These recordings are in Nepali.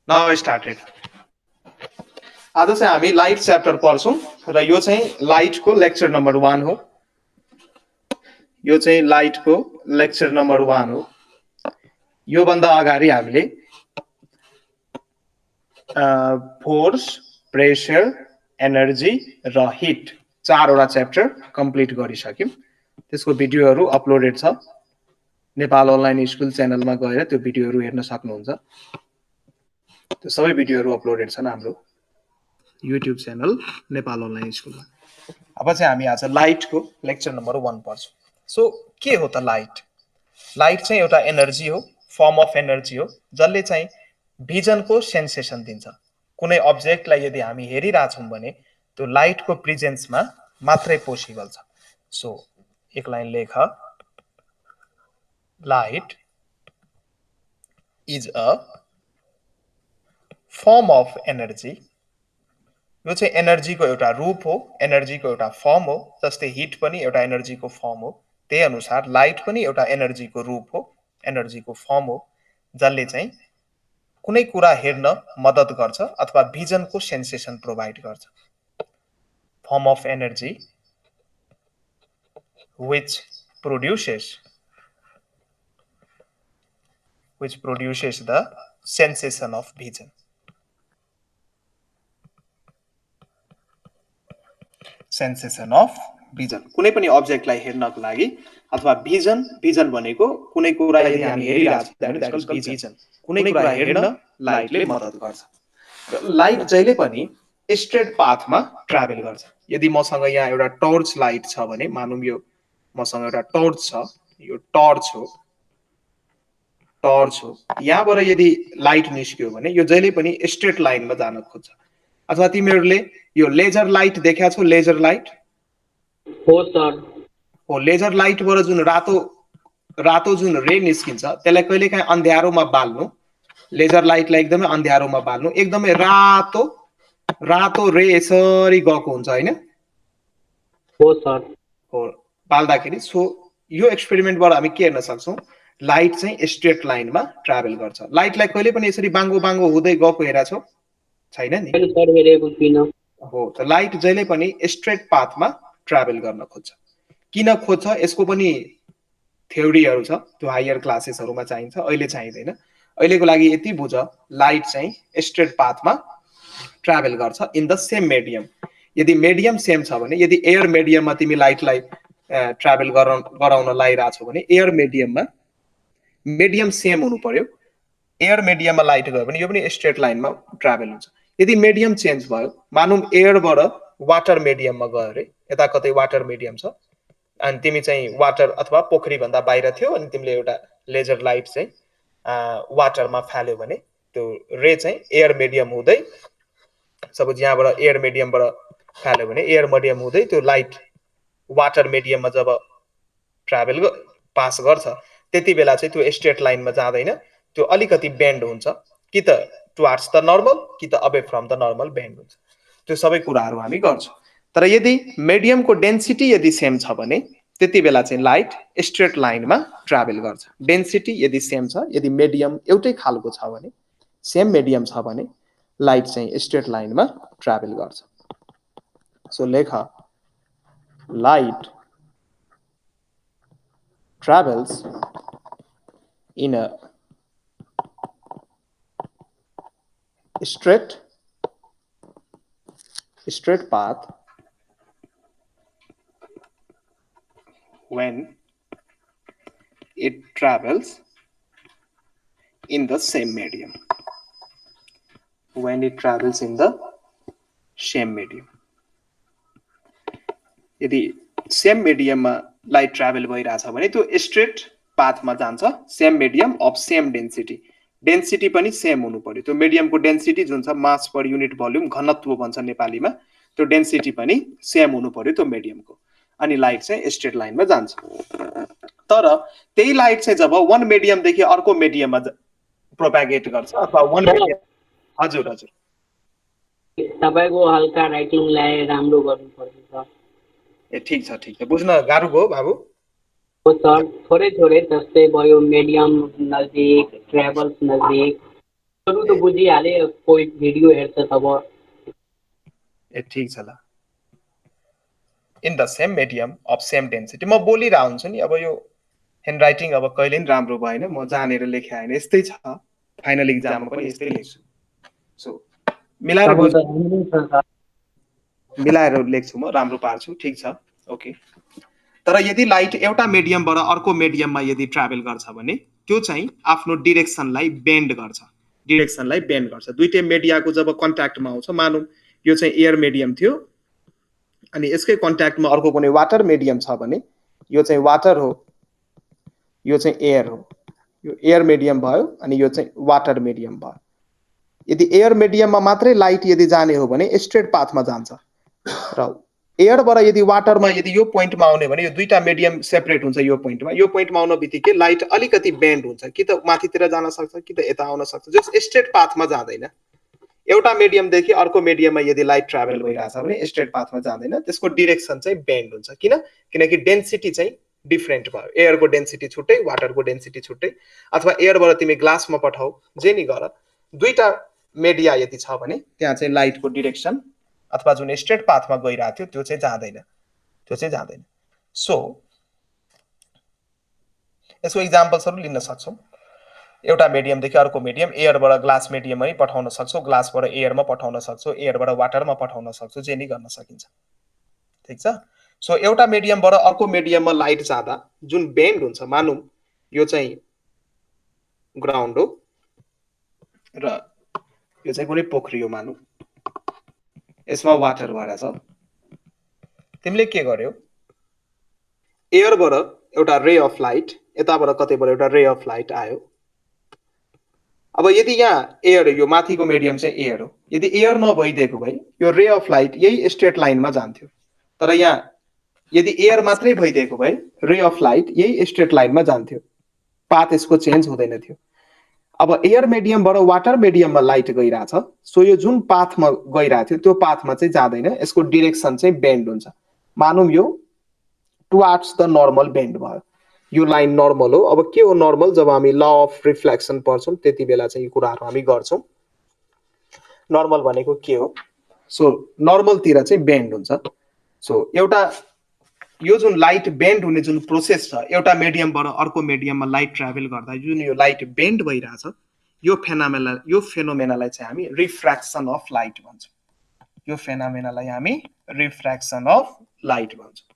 Now started. आज चाहिँ हामी लाइट च्याप्टर पढ्छौं र यो चाहिँ लाइटको लेक्चर नम्बर 1 हो। यो चाहिँ लाइटको लेक्चर नम्बर 1 हो। यो भन्दा अगाडि हामीले फोर्स, प्रेसर, एनर्जी र हिट चारवटा च्याप्टर कम्प्लिट गरिसक्यौं। त्यसको भिडियोहरू अपलोडेड छ। नेपाल अनलाइन स्कुल च्यानलमा गएर त्यो भिडियोहरू हेर्न सक्नुहुन्छ। त्यो सबै भिडियोहरू अपलोडेड छन् हाम्रो युट्युब च्यानल नेपाल अनलाइन स्कुलमा। अब चाहिँ हामी आज लाइटको लेक्चर नम्बर 1 पढ्छौं। सो के हो त लाइट? लाइट चाहिँ एउटा एनर्जी हो, फर्म अफ एनर्जी हो, जसले चाहिँ भिजनको सेन्सेसन दिन्छ। कुनै अब्जेक्टलाई यदि हामी हेरिरहेछौँ भने त्यो लाइटको प्रेजेन्समा मात्रै पोसिबल छ। सो एक लाइन लेख, light is a form of energy. यो चाहिँ एनर्जीको एउटा रूप हो, एनर्जीको एउटा फर्म हो। जस्तै हिट पनि एउटा एनर्जीको फर्म हो, त्यही अनुसार लाइट पनि एउटा एनर्जीको रूप हो, एनर्जीको फर्म हो, जसले चाहिँ कुनै कुरा हेर्न मद्दत गर्छ अथवा भिजनको सेन्सेसन प्रोभाइड गर्छ। Form of energy which produces the sensation of vision. Sensation of vision. कुनै पनि अब्जेक्टलाई हेर्नको लागि अथवा भिजन भनेको कुनै कुरा यदि हामी हेरिरहेछौँ भने द्याट इज कल्ड भिजन। कुनै कुरा हेर्न लाइटले मद्दत गर्छ। लाइट जहिले पनि स्ट्रेट पाथमा ट्राभल गर्छ। यदि मसँग यहाँ एउटा टर्च लाइट छ भने मानौँ यो मसँग एउटा टर्च छ, यो टर्च हो, यहाँबाट यदि लाइट निस्क्यो भने यो जहिले पनि स्ट्रेट लाइनमा जान खोज्छ। अथवा तिमीहरूले यो लेजर लाइट देख्या छौ? लेजर लाइट हो सर। हो, लेजर लाइटबाट जुन रातो जुन रे निस्किन्छ त्यसलाई कहिलेकाहीँ अँध्यारोमा बाल्नु, लेजर लाइटलाई एकदमै अँध्यारोमा बाल्नु, एकदमै रातो रे यसरी गएको हुन्छ हैन? हो सर। हो, बाल्दाखेरि। सो यो एक्सपेरिमेन्टबाट हामी के हेर्न सक्छौँ? लाइट चाहिँ स्ट्रेट लाइनमा ट्राभल गर्छ। लाइटलाई कहिले पनि यसरी बाङ्गो हुँदै गएको हेरेको छौ? छैन नि। सर हेरेको छुइनँ। हो, त लाइट जहिले पनि स्ट्रेट पाथमा ट्राभल गर्न खोज्छ। किन खोज्छ यसको पनि थ्योरीहरू छ, त्यो हायर क्लासेसहरूमा चाहिन्छ, अहिले चाहिँदैन। अहिलेको लागि यति बुझ, लाइट चाहिँ स्ट्रेट पाथमा ट्राभल गर्छ इन द सेम मिडियम। यदि मिडियम सेम छ भने, यदि एयर मिडियममा तिमी लाइटलाई ट्राभल गराउन लागिरहेछौ भने एयर मिडियम सेम हुनु पर्यो। एयर मिडियममा लाइट गयो भने यो पनि स्ट्रेट लाइनमा ट्राभल हुन्छ। यदि मिडियम चेन्ज भयो, मानौँ एयरबाट वाटर मिडियममा गयो अरे, यता कतै वाटर मिडियम छ अनि तिमी चाहिँ वाटर अथवा पोखरी भन्दा बाहिर थियो अनि तिमीले एउटा लेजर लाइट चाहिँ वाटरमा फाल्यो भने त्यो रे चाहिँ एयर मिडियम हुँदै, सपोज यहाँबाट एयर मिडियमबाट फाल्यो भने एयर मिडियम हुँदै त्यो लाइट वाटर मिडियममा जब ट्राभल पास गर्छ त्यति बेला चाहिँ त्यो स्ट्रेट लाइनमा जाँदैन, त्यो अलिकति बेन्ड हुन्छ, कि त टुवार्ड्स द नर्मल कि त away from the normal bend हुन्छ। त्यो सबै कुराहरू हामी गर्छौँ। तर यदि मिडियमको डेन्सिटी यदि सेम छ भने त्यति बेला चाहिँ लाइट स्ट्रेट लाइनमा ट्राभल गर्छ। डेन्सिटी यदि सेम छ, यदि मिडियम एउटै खालको छ भने, सेम मिडियम छ भने लाइट चाहिँ स्ट्रेट लाइनमा ट्राभल गर्छ। सो लेख, light travels in a straight path when it travels in the same medium. When it travels in the same medium. यदि सेम मिडियममा लाइट ट्राभल भइरहेछ भने त्यो स्ट्रेट पाथमा जान्छ, same medium of same density. Density पनि सेम हुनु पर्यो। त्यो मिडियमको डेन्सिटी जुन छ मास पर युनिट भोल्युम, घनत्व भन्छ नेपालीमा, त्यो डेन्सिटी पनि सेम हुनु पर्यो त्यो मिडियमको, अनि लाइट चाहिँ स्ट्रेट लाइनमा जान्छ। तर त्यही लाइट चाहिँ जब वन मिडियमदेखि अर्को मिडियममा प्रोपागेट गर्छ अथवा वन मिडियम। हजुर हजुर, तपाईको हल्का राइटिङलाई राम्रो गर्नुपर्छ। ए ठिक छ, बुझ्न गाह्रो भयो बाबु? हो सर, थोरै जस्तै भयो मिडियम नजिक, ट्राभल्स नजिक। अरू त बुझिहाले कोही भिडियो हेर्छ तब ए ठिक छ ल in the same medium of same density म बोलिरहेको हुन्छु नि अब यो ह्यान्ड राइटिङ अब कहिले पनि राम्रो भएन म जानेर लेखे होइन यस्तै छ फाइनल इक्जाममा पनि यस्तै लेख्छु सो मिलाएर तब बुझ त राम्रै छ सर। मिलाएर लेख्छु म राम्रो पार्छु ठिक छ ओके तर यदि लाइट एउटा मिडियमबाट अर्को मिडियममा यदि ट्राभल गर्छ भने त्यो चाहिँ आफ्नो डिरेक्सनलाई बेन्ड गर्छ दुईटै मिडियाको जब कन्ट्याक्टमा आउँछ मानौँ यो चाहिँ एयर मिडियम थियो अनि यसकै कन्ट्याक्टमा अर्को कुनै वाटर मिडियम छ भने यो चाहिँ वाटर हो यो चाहिँ एयर हो यो एयर मिडियम भयो अनि यो चाहिँ वाटर मिडियम भयो यदि एयर मिडियममा मात्रै लाइट यदि जाने हो भने स्ट्रेट पाथमा जान्छ र एयरबाट यदि वाटरमा यदि यो पोइन्टमा आउने भने यो दुईटा मिडियम सेपरेट हुन्छ यो पोइन्टमा आउन बित्तिकै लाइट अलिकति बेन्ड हुन्छ कि त माथितिर जान सक्छ कि त यता आउन सक्छ जस स्ट्रेट पाथमा जाँदैन एउटा मिडियमदेखि अर्को मिडियममा यदि लाइट ट्राभल भइरहेछ भने स्ट्रेट पाथमा जाँदैन त्यसको डिरेक्सन चाहिँ बेन्ड हुन्छ किनकि डेन्सिटी चाहिँ डिफ्रेन्ट भयो एयरको डेन्सिटी छुट्टै वाटरको डेन्सिटी छुट्टै अथवा एयरबाट तिमी ग्लासमा पठाऊ जे नि गर दुईटा मिडिया यदि छ भने त्यहाँ चाहिँ लाइटको डिरेक्सन अथवा जुन स्ट्रेट पाथमा गइरहेको थियो त्यो चाहिँ जाँदैन सो यसको इक्जाम्पल्सहरू लिन सक्छौँ एउटा मिडियमदेखि अर्को मिडियम एयरबाट ग्लास मिडियममै पठाउन सक्छौ ग्लासबाट एयरमा पठाउन सक्छौ एयरबाट वाटरमा पठाउन सक्छौ जे नि गर्न सकिन्छ ठिक छ सो एउटा मिडियमबाट अर्को मिडियममा लाइट जाँदा जुन बेन्ड हुन्छ मानौँ यो चाहिँ ग्राउन्ड हो र यो चाहिँ कुनै पोखरी हो मानौँ यसमा वाटर भएर छ तिमीले के गर्यौ एयरबाट एउटा रे अफ लाइट यताबाट कतैबाट एउटा रे अफ लाइट आयो अब यदि यहाँ एयर यो माथिको मिडियम चाहिँ एयर हो यदि एयर नभइदिएको भए यो रे अफ लाइट यही स्ट्रेट लाइनमा जान्थ्यो तर यहाँ यदि एयर मात्रै भइदिएको भए रे अफ लाइट यही स्ट्रेट लाइनमा जान्थ्यो पाथ यसको चेन्ज हुँदैन थियो अब एयर मिडियमबाट वाटर मिडियममा लाइट गइरहेछ सो यो जुन पाथमा गइरहेको थियो त्यो पाथमा चाहिँ जाँदैन यसको डिरेक्सन चाहिँ बेन्ड हुन्छ मानौँ यो टुवार्ड्स द नर्मल बेन्ड भयो यो लाइन नर्मल हो अब के हो नर्मल जब हामी ल अफ रिफ्लेक्सन पढ्छौँ त्यति बेला चाहिँ यो कुराहरू हामी गर्छौँ नर्मल भनेको के हो सो नर्मलतिर चाहिँ बेन्ड हुन्छ सो एउटा यो जुन लाइट बेन्ड हुने जुन प्रोसेस छ एउटा मिडियमबाट अर्को मिडियममा लाइट ट्राभल गर्दा जुन यो लाइट बेन्ड भइरहेछ यो फेनोमेनालाई चाहिँ हामी रिफ्र्याक्सन अफ लाइट भन्छौँ यो फेनोमेनालाई हामी रिफ्र्याक्सन अफ लाइट भन्छौँ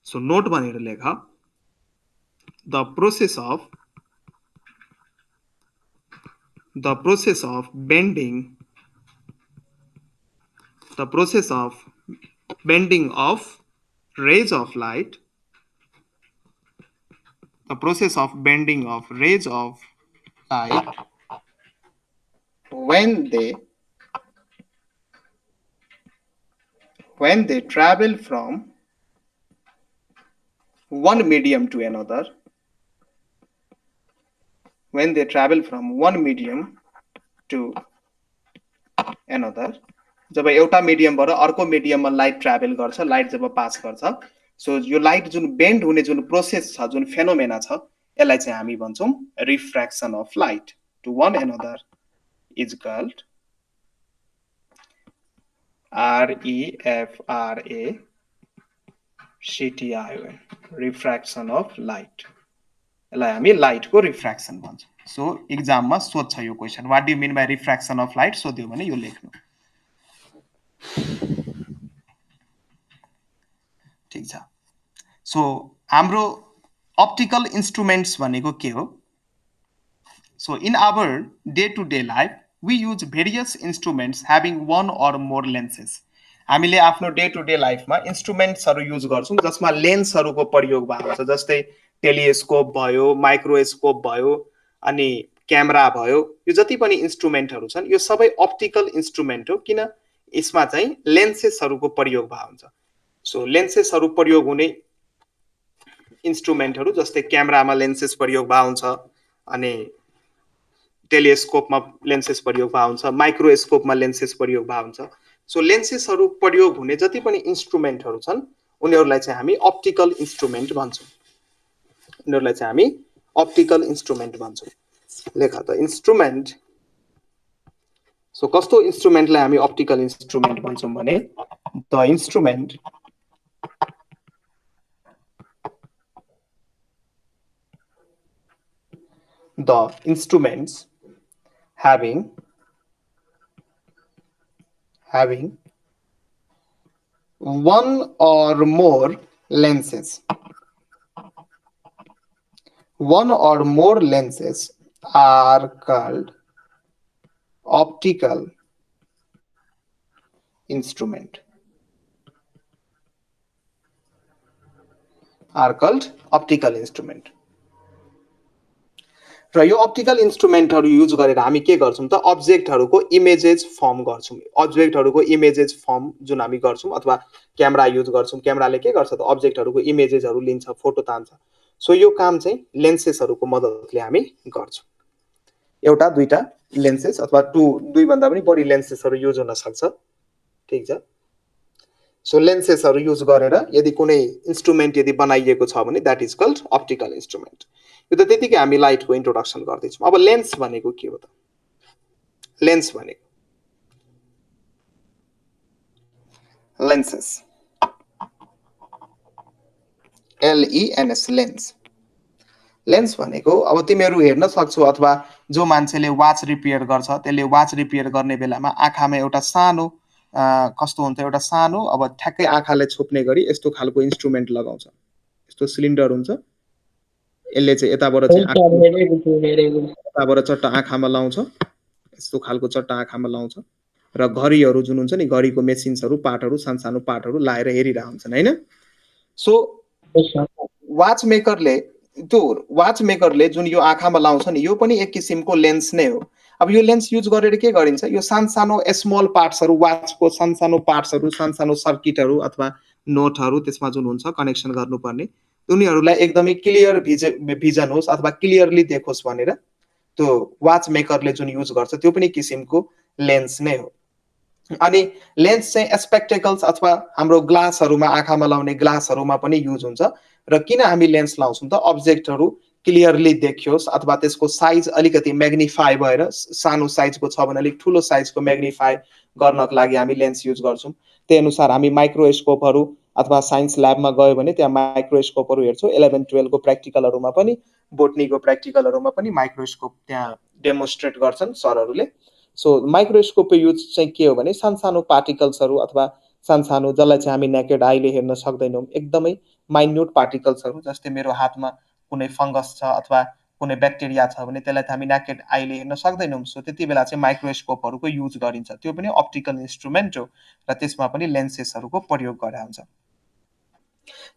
सो नोट भनेर लेख the process of bending of rays of light when they travel from one medium to another जब एउटा मिडियमबाट अर्को मिडियममा लाइट ट्राभल गर्छ लाइट जब पास गर्छ सो यो लाइट जुन बेन्ड हुने जुन प्रोसेस छ जुन फेनोमेना छ यसलाई चाहिँ हामी भन्छौँ refraction of light to one another is called REFRACTION refraction of light यसलाई हामी लाइटको रिफ्र्याक्सन भन्छौँ सो इक्जाममा सोध्छ यो question what do mean by refraction of light सोध्यो भने यो लेख्नु ठीक छ सो हाम्रो अप्टिकल इन्स्ट्रुमेन्ट्स भनेको के हो so in our day to day life we use various instruments having one or more lenses हामीले आफ्नो डे टु डे लाइफमा इन्स्ट्रुमेन्ट्सहरू युज गर्छौँ जसमा लेन्सहरूको प्रयोग भएको छ जस्तै टेलिस्कोप भयो माइक्रोस्कोप भयो अनि क्यामेरा भयो यो जति पनि इन्स्ट्रुमेन्टहरू छन् यो सबै अप्टिकल इन्स्ट्रुमेन्ट हो किन यसमा चाहिँ लेन्सेसहरूको प्रयोग भएको हुन्छ सो लेन्सेसहरू प्रयोग हुने इन्स्ट्रुमेन्टहरू जस्तै क्यामेरामा लेन्सेस प्रयोग भएको हुन्छ अनि टेलिस्कोपमा लेन्सेस प्रयोग भएको हुन्छ माइक्रोस्कोपमा लेन्सेस प्रयोग भएको हुन्छ सो लेन्सेसहरू प्रयोग हुने जति पनि इन्स्ट्रुमेन्टहरू छन् उनीहरूलाई चाहिँ हामी अप्टिकल इन्स्ट्रुमेन्ट भन्छौँ लेख त इन्स्ट्रुमेन्ट सो कस्तो इन्स्ट्रुमेन्टलाई हामी अप्टिकल इन्स्ट्रुमेन्ट भन्छौँ भने the instruments having one or more lenses. One or more lenses are called optical instrument. र यो अप्टिकल इन्स्ट्रुमेन्टहरु युज गरेर हामी के गर्छौं त अब्जेक्टहरुको इमेजेस फर्म गर्छौं। अब्जेक्टहरुको इमेजेस फर्म जुन हामी गर्छौं अथवा क्यामेरा युज गर्छौं, क्यामेराले के गर्छ त अब्जेक्टहरुको इमेजेसहरु लिन्छ, फोटो तान्छ। सो यो काम चाहिँ लेन्सेसहरुको मद्दतले हामी गर्छौं। एउटा दुईटा लेन्सेस अथवा दुई भन्दा पनि बढी लेन्सेसहरु युज हुन सक्छ, ठीक छ। सो लेन्सेसहरु युज गरेर यदि कुनै इन्स्ट्रुमेन्ट यदि बनाइएको छ भने that is called optical instrument. यो त त्यतिकै हामी लाइटको इन्ट्रोडक्सन गर्दै छौं। अब लेन्स भनेको के हो त? लेन्स भनेको लेन्सेस LENS लेन्स। लेन्स भनेको अब तिमीहरु हेर्न सक्छौ अथवा जो मान्छेले वाच रिपेयर गर्छ त्यसले वाच रिपेयर गर्ने बेलामा आँखामा एउटा सानो कस्तो हुन्छ, एउटा सानो अब ठ्याक्कै आँखाले छोप्ने गरी यस्तो खालको इन्स्ट्रुमेन्ट लगाउँछ। यस्तो सिलिन्डर हुन्छ, यसले चाहिँ यताबाट चाहिँ यताबाट चट्टा आँखामा लाउँछ, यस्तो खालको चट्टा आँखामा लाउँछ र घडीहरु जुन हुन्छ नि, घडीको मेसिन्सहरु पार्टहरु सानो पार्टहरु लाएर हेरिरहेका हुन्छन् हैन। सो वाच मेकरले जुन यो आँखामा लाउँछ नि, यो पनि एक किसिमको लेन्स नै हो। अब यो लेन्स युज गरेर के गरिन्छ, यो सानो स्मल पार्ट्सहरु, वाचको सानो पार्ट्सहरु, सानो सर्किटहरु अथवा नोटहरु त्यसमा जुन हुन्छ कनेक्सन गर्नुपर्ने, उनीहरुलाई एकदमै क्लियर भिजन होस् अथवा क्लियरली देखोस् भनेर त्यो वाच मेकरले जुन युज गर्छ त्यो पनि किसिमको लेन्स नै हो। अनि लेन्स चाहिँ स्पेक्टेकल्स अथवा हाम्रो ग्लासहरुमा, आँखामा लाउने ग्लासहरुमा पनि युज हुन्छ। र किन हामी लेन्स लाउँछौं त अब्जेक्टहरु क्लियरली देखियोस् अथवा त्यसको साइज अलिकति म्याग्निफाई भएर सानो साइजको छ भने अलिक ठूलो साइजको म्याग्निफाई गर्नको लागि हामी लेन्स युज गर्छौं। त्यही अनुसार हामी माइक्रोस्कोपहरु अथवा साइन्स ल्याबमा गयो भने त्यहाँ माइक्रोस्कोपहरु हेर्छौं। 11 12 को प्र्याक्टिकलहरुमा पनि, बोटनीको प्र्याक्टिकलहरुमा पनि माइक्रोस्कोप त्यहाँ डेमोन्स्ट्रेट गर्छन् सरहरुले। सो माइक्रोस्कोपको युज चाहिँ के हो भने सानो पार्टिकल्सहरु अथवा सानो जसलाई चाहिँ हामी नेकेड आईले हेर्न सक्दैनौं, एकदमै माइन्युट पार्टिकल्सहरु, जस्तै मेरो हातमा कुनै फंगस छ अथवा कुनै ब्याक्टेरिया छ भने त्यसलाई त हामी नेकेड आईले हेर्न सक्दैनौं। सो त्यति बेला चाहिँ माइक्रोस्कोपहरुको युज गरिन्छ। त्यो पनि अप्टिकल इन्स्ट्रुमेन्ट हो र त्यसमा पनि लेन्सेसहरुको प्रयोग गरेका हुन्छ।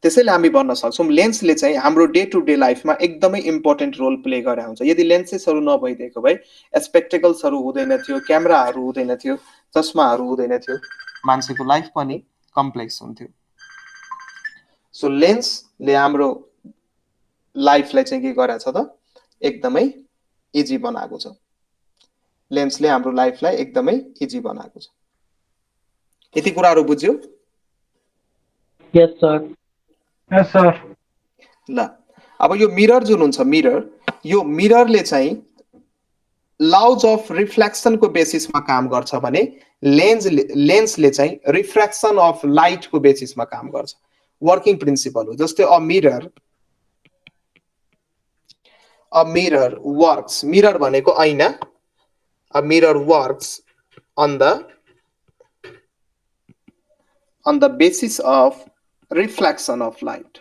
त्यसैले हामी भन्न सक्छौं लेन्सले चाहिँ हाम्रो डे टु डे लाइफमा एकदमै इम्पोर्टेन्ट रोल प्ले गरेको हुन्छ। यदि लेन्सेसहरु नभइदिएको भए स्पेक्टेकल्सहरु हुँदैन थियो, क्यामेराहरु हुँदैन थियो, चस्माहरु हुँदैन थियो, मान्छेको लाइफ पनि कम्प्लेक्स हुन्थ्यो। सो लेन्सले हाम्रो लाइफलाई चाहिँ के गरेछ त एकदमै इजी बनाएको छ। लेन्सले हाम्रो लाइफलाई एकदमै इजी बनाएको छ। यति कुराहरु बुझ्यौ? यस सर। यस सर। ल अब यो मिरर जुन हुन्छ, यो मिररले चाहिँ लज अफ रिफ्लेक्सन को बेसिसमा काम गर्छ भने लेन्सले चाहिँ रिफ्र्याक्सन अफ लाइट को बेसिसमा काम गर्छ। वर्किङ प्रिन्सिपल हो। जस्तै अ मिरर वर्क्स, मिरर भनेको ऐना, a mirror works on the basis of reflection of light.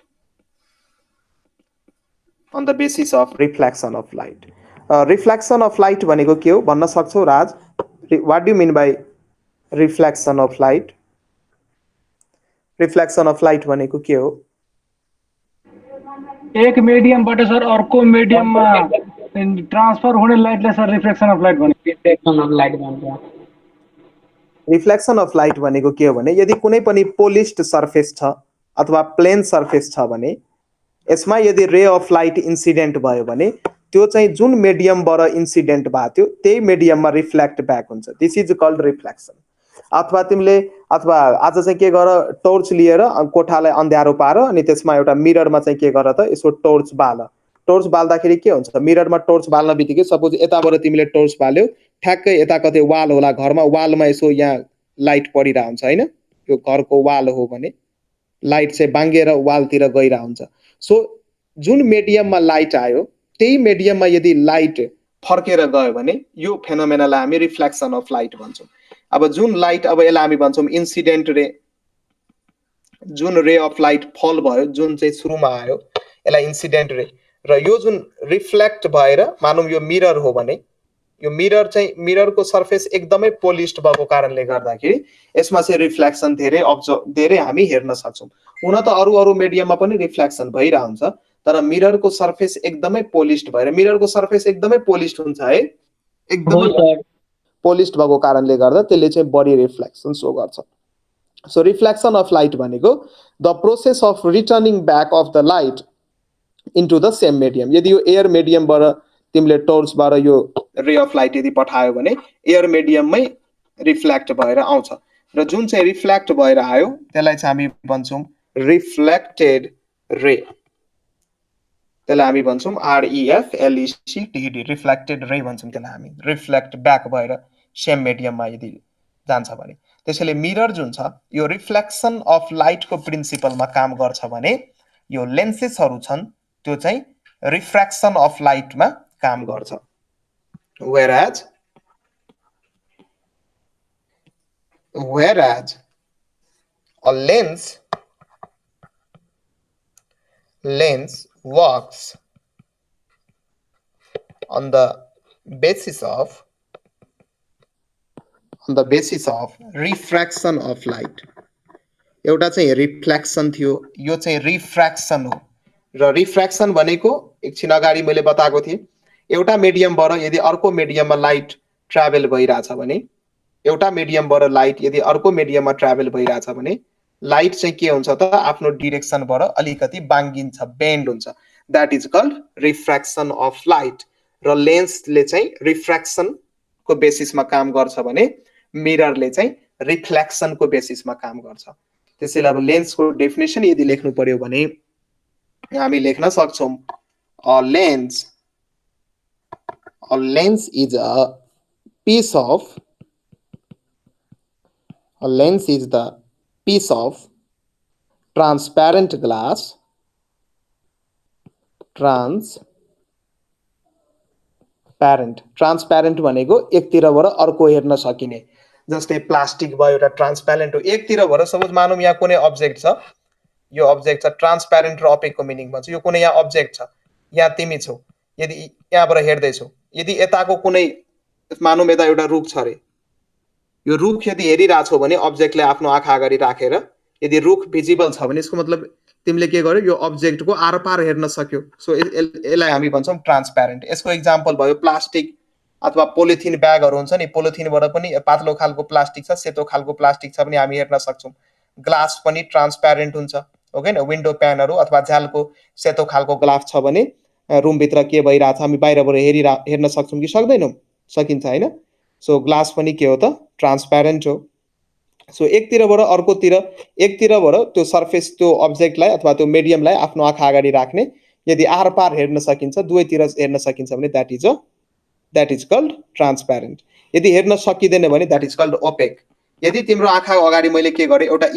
On the basis of reflection of light. Reflection of light भनेको के हो भन्न सक्छौ राज? What do you mean by reflection of light? Reflection of light भनेको के हो? एक मिडियमबाट सर अर्को मिडियममा ट्रान्सफर हुने लाइटलाई सर रिफ्लेक्सन अफ लाइट भन्छ। रिफ्लेक्सन अफ लाइट भन्छ। रिफ्लेक्सन अफ लाइट भनेको के हो भने यदि कुनै पनि पोलिस्ड सर्फेस छ अथवा प्लेन सर्फेस छ भने यसमा यदि रे अफ लाइट इन्सिडेन्ट भयो भने त्यो चाहिँ जुन मिडियमबाट इन्सिडेन्ट भएको थियो त्यही मिडियममा रिफ्लेक्ट ब्याक हुन्छ। This is called reflection. अथवा तिमीले अथवा आज चाहिँ के गर, टर्च लिएर कोठालाई अन्ध्यारो पार अनि त्यसमा एउटा मिररमा चाहिँ के गर त यसो टर्च बाल। टर्च बाल्दाखेरि के हुन्छ, मिररमा टर्च बाल्न बित्तिकै सपोज यताबाट तिमीले टर्च बाल्यौ, ठ्याक्कै यता कतै वाल होला घरमा वालमा यसो यहाँ लाइट परिरहेको हुन्छ हैन यो घरको वाल हो भने लाइट चाहिँ बाङ्गेर वालतिर गइरहेको हुन्छ सो जुन मिडियममा लाइट आयो त्यही मिडियममा यदि लाइट फर्केर गयो भने यो फेनोमेनालाई हामी रिफ्लेक्सन अफ लाइट भन्छौँ अब जुन लाइट अब यसलाई हामी भन्छौँ इन्सिडेन्ट रे जुन रे अफ लाइट फल भयो जुन चाहिँ सुरुमा आयो यसलाई इन्सिडेन्ट रे र यो जुन रिफ्लेक्ट भएर मानौँ यो मिरर हो भने यो मिरर चाहिँ मिररको सर्फेस एकदमै पोलिस्ड भएको कारणले गर्दाखेरि यसमा चाहिँ रिफ्लेक्सन धेरै हामी हेर्न सक्छौँ हुन त अरू मिडियममा पनि रिफ्लेक्सन भइरहेको हुन्छ तर मिररको सर्फेस एकदमै पोलिस्ड भएर मिररको सर्फेस एकदमै पोलिस्ड हुन्छ है एकदमै पोलिस्ड भएको कारणले गर्दा त्यसले चाहिँ बढी रिफ्लेक्सन सो गर्छ सो रिफ्लेक्सन अफ लाइट भनेको the process of returning back of the light into the same medium यदि यो एयर मिडियमबाट तिमीले टोर्चबाट यो रे अफ लाइट यदि पठायो भने एयर मिडियममै रिफ्लेक्ट भएर आउँछ र जुन चाहिँ रिफ्लेक्ट भएर आयो त्यसलाई चाहिँ हामी भन्छौँ रिफ्लेक्टेड रे त्यसलाई हामी भन्छौँ REFLECTED रिफ्लेक्टेड रे भन्छौँ त्यसलाई हामी रिफ्लेक्ट ब्याक भएर सेम मिडियममा यदि जान्छ भने त्यसैले मिरर जुन छ यो रिफ्लेक्सन अफ लाइटको प्रिन्सिपलमा काम गर्छ भने यो लेन्सेसहरू छन् त्यो चाहिँ रिफ्र्याक्सन अफ लाइटमा काम गर्छ whereas a lens works on the basis of refraction of light एउटा चाहिँ रिफ्लेक्सन थियो यो चाहिँ रिफ्र्याक्सन हो र रिफ्र्याक्सन भनेको एकछिन अगाडि मैले बताएको थिएँ एउटा मिडियमबाट यदि अर्को मिडियममा लाइट ट्राभल भइरहेछ भने एउटा मिडियमबाट लाइट यदि अर्को मिडियममा ट्राभल भइरहेछ भने लाइट चाहिँ के हुन्छ त आफ्नो डिरेक्सनबाट अलिकति बाङ्गिन्छ बेन्ड हुन्छ that is called refraction of light र लेन्सले चाहिँ रिफ्र्याक्सनको बेसिसमा काम गर्छ भने मिररले चाहिँ रिफ्लेक्सनको बेसिसमा काम गर्छ त्यसैले अब लेन्सको डेफिनेसन यदि लेख्नु पर्यो भने हामी लेख्न सक्छौँ a lens is the piece of transparent glass transparent भनेको एकतिरबाट अर्को हेर्न सकिने जस्तै प्लास्टिक भयो एउटा ट्रान्सप्यारेन्ट हो एकतिरबाट सपोज मानौँ यहाँ कुनै अब्जेक्ट छ यो अब्जेक्ट छ ट्रान्सप्यारेन्ट र अपेकको मिनिङ भन्छ यो कुनै यहाँ अब्जेक्ट छ यहाँ तिमी छौ यदि यहाँबाट हेर्दैछौ यदि यताको कुनै मानौँ यता एउटा रुख छ अरे यो रुख यदि हेरिरहेछौ भने अब्जेक्टले आफ्नो आँखा अगाडि राखेर यदि रुख भिजिबल छ भने यसको मतलब तिमीले के गर्यो यो अब्जेक्टको आरपार हेर्न सक्यो सो यसलाई हामी भन्छौँ ट्रान्सप्यारेन्ट यसको इक्जाम्पल भयो प्लास्टिक अथवा पोलिथिन ब्यागहरू हुन्छ नि पोलिथिनबाट पनि पातलो खालको प्लास्टिक छ सेतो खालको प्लास्टिक छ भने हामी हेर्न सक्छौँ ग्लास पनि ट्रान्सप्यारेन्ट हुन्छ ओके न विन्डो प्यानहरू अथवा झ्यालको सेतो खालको ग्लास छ भने रुमभित्र के भइरहेछ हामी बाहिरबाट हेर्न सक्छौँ कि सक्दैनौँ सकिन्छ होइन सो ग्लास पनि के हो त ट्रान्सप्यारेन्ट हो सो एकतिरबाट अर्कोतिर एकतिरबाट त्यो सर्फेस त्यो अब्जेक्टलाई अथवा त्यो मिडियमलाई आफ्नो आँखा अगाडि राख्ने यदि आरपार हेर्न सकिन्छ दुवैतिर हेर्न सकिन्छ भने द्याट इज कल्ड ट्रान्सप्यारेन्ट यदि हेर्न सकिँदैन भने द्याट इज कल्ड ओपेक यदि तिम्रो आँखा अगाडि मैले के गरेँ एउटा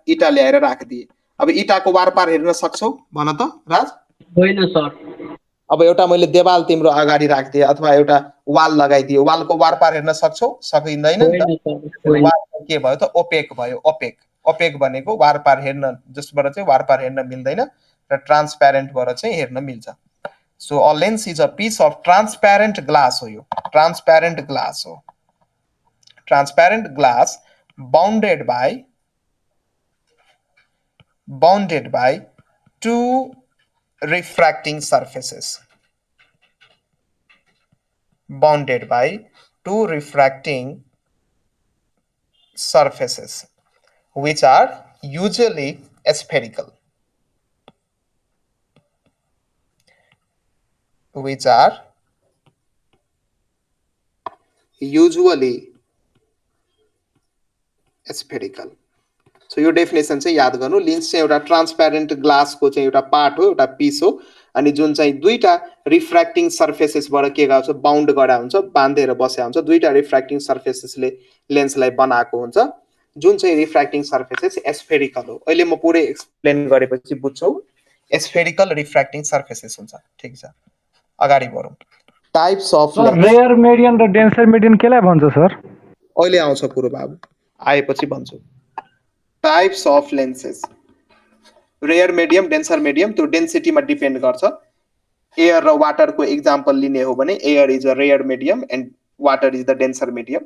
इटा ल्याएर राखिदिएँ अब इटाको वारपार हेर्न सक्छौ भन त राज होइन सर अब एउटा मैले देवाल तिम्रो अगाडि राखिदिएँ अथवा एउटा वाल लगाइदिएँ वालको वारपार हेर्न सक्छौ सकिँदैन नि त वाल के भयो त ओपेक भयो ओपेक भनेको वारपार हेर्न जसबाट चाहिँ वारपार हेर्न मिल्दैन र ट्रान्सप्यारेन्टबाट चाहिँ हेर्न मिल्छ so a lens is a piece of transparent glass हो यो transparent glass bounded by two refracting surfaces which are usually spherical so यो डेफिनेसन चाहिँ याद गर्नु लेन्स चाहिँ एउटा ट्रान्सप्यारेन्ट ग्लासको चाहिँ एउटा पार्ट हो एउटा पिस हो अनि जुन चाहिँ दुईटा रिफ्र्याक्टिङ सर्फेसेसबाट के गर्छ बाउन्ड गरा हुन्छ बाँधेर बसेको हुन्छ दुईटा रिफ्र्याक्टिङ सर्फेसेसले लेन्सलाई बनाएको हुन्छ जुन चाहिँ रिफ्र्याक्टिङ सर्फेसेस एस्फेरिकल हो अहिले म पुरै एक्सप्लेन गरेपछि बुझ्छौ एस्फेरिकल रिफ्र्याक्टिङ सर्फेसेस हुन्छ ठीक छ अगाडि बढौँ types of sir rare medium र डेन्सर मिडियम केलाई भन्छ सर अहिले आउँछ कुरो बाबु आएपछि भन्छु types of lenses rare medium denser medium त्यो डेन्सिटीमा डिपेन्ड गर्छ एयर र वाटरको एक्जाम्पल लिने हो भने air is a rare medium and water is the denser medium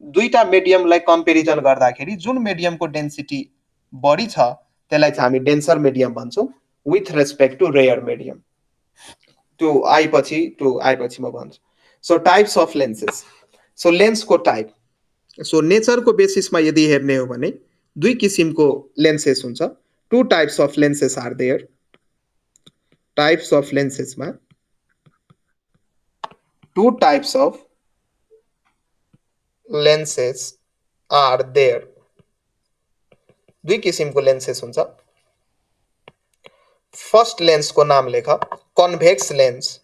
दुईटा मिडियमलाई कम्पेरिजन गर्दाखेरि जुन मिडियमको डेन्सिटी बढी छ त्यसलाई चाहिँ हामी डेन्सर मिडियम भन्छौँ with respect to rare medium त्यो आएपछि म भन्छु so types of lenses so लेन्सको टाइप सो नेचरको बेसिसमा यदि हेर्ने हो भने दुई किसिमको लेन्सेस हुन्छ two types of lenses are there types of लेन्सेसमा two types of lenses are there दुई किसिमको लेन्सेस हुन्छ फर्स्ट लेन्सको नाम लेख कन्भेक्स लेन्स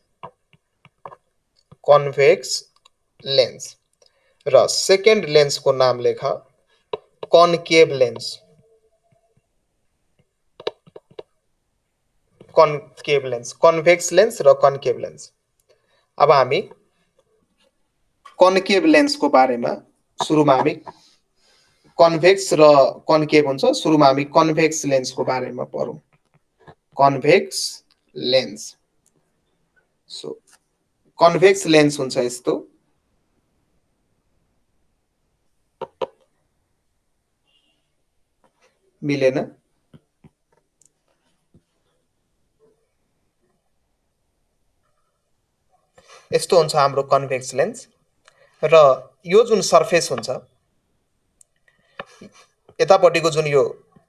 र सेकेन्ड लेन्सको नाम लेख कन्केभ लेन्स कन्भेक्स लेन्स र कन्केभ लेन्स अब हामी कन्केभ लेन्सको बारेमा सुरुमा हामी कन्भेक्स र कन्केभ हुन्छ सुरुमा हामी कन्भेक्स लेन्सको बारेमा पढौँ convex lens so convex lens हुन्छ यस्तो मिलेन यस्तो हुन्छ हाम्रो कन्भेक्स लेन्स र यो जुन सर्फेस हुन्छ यतापट्टिको जुन यो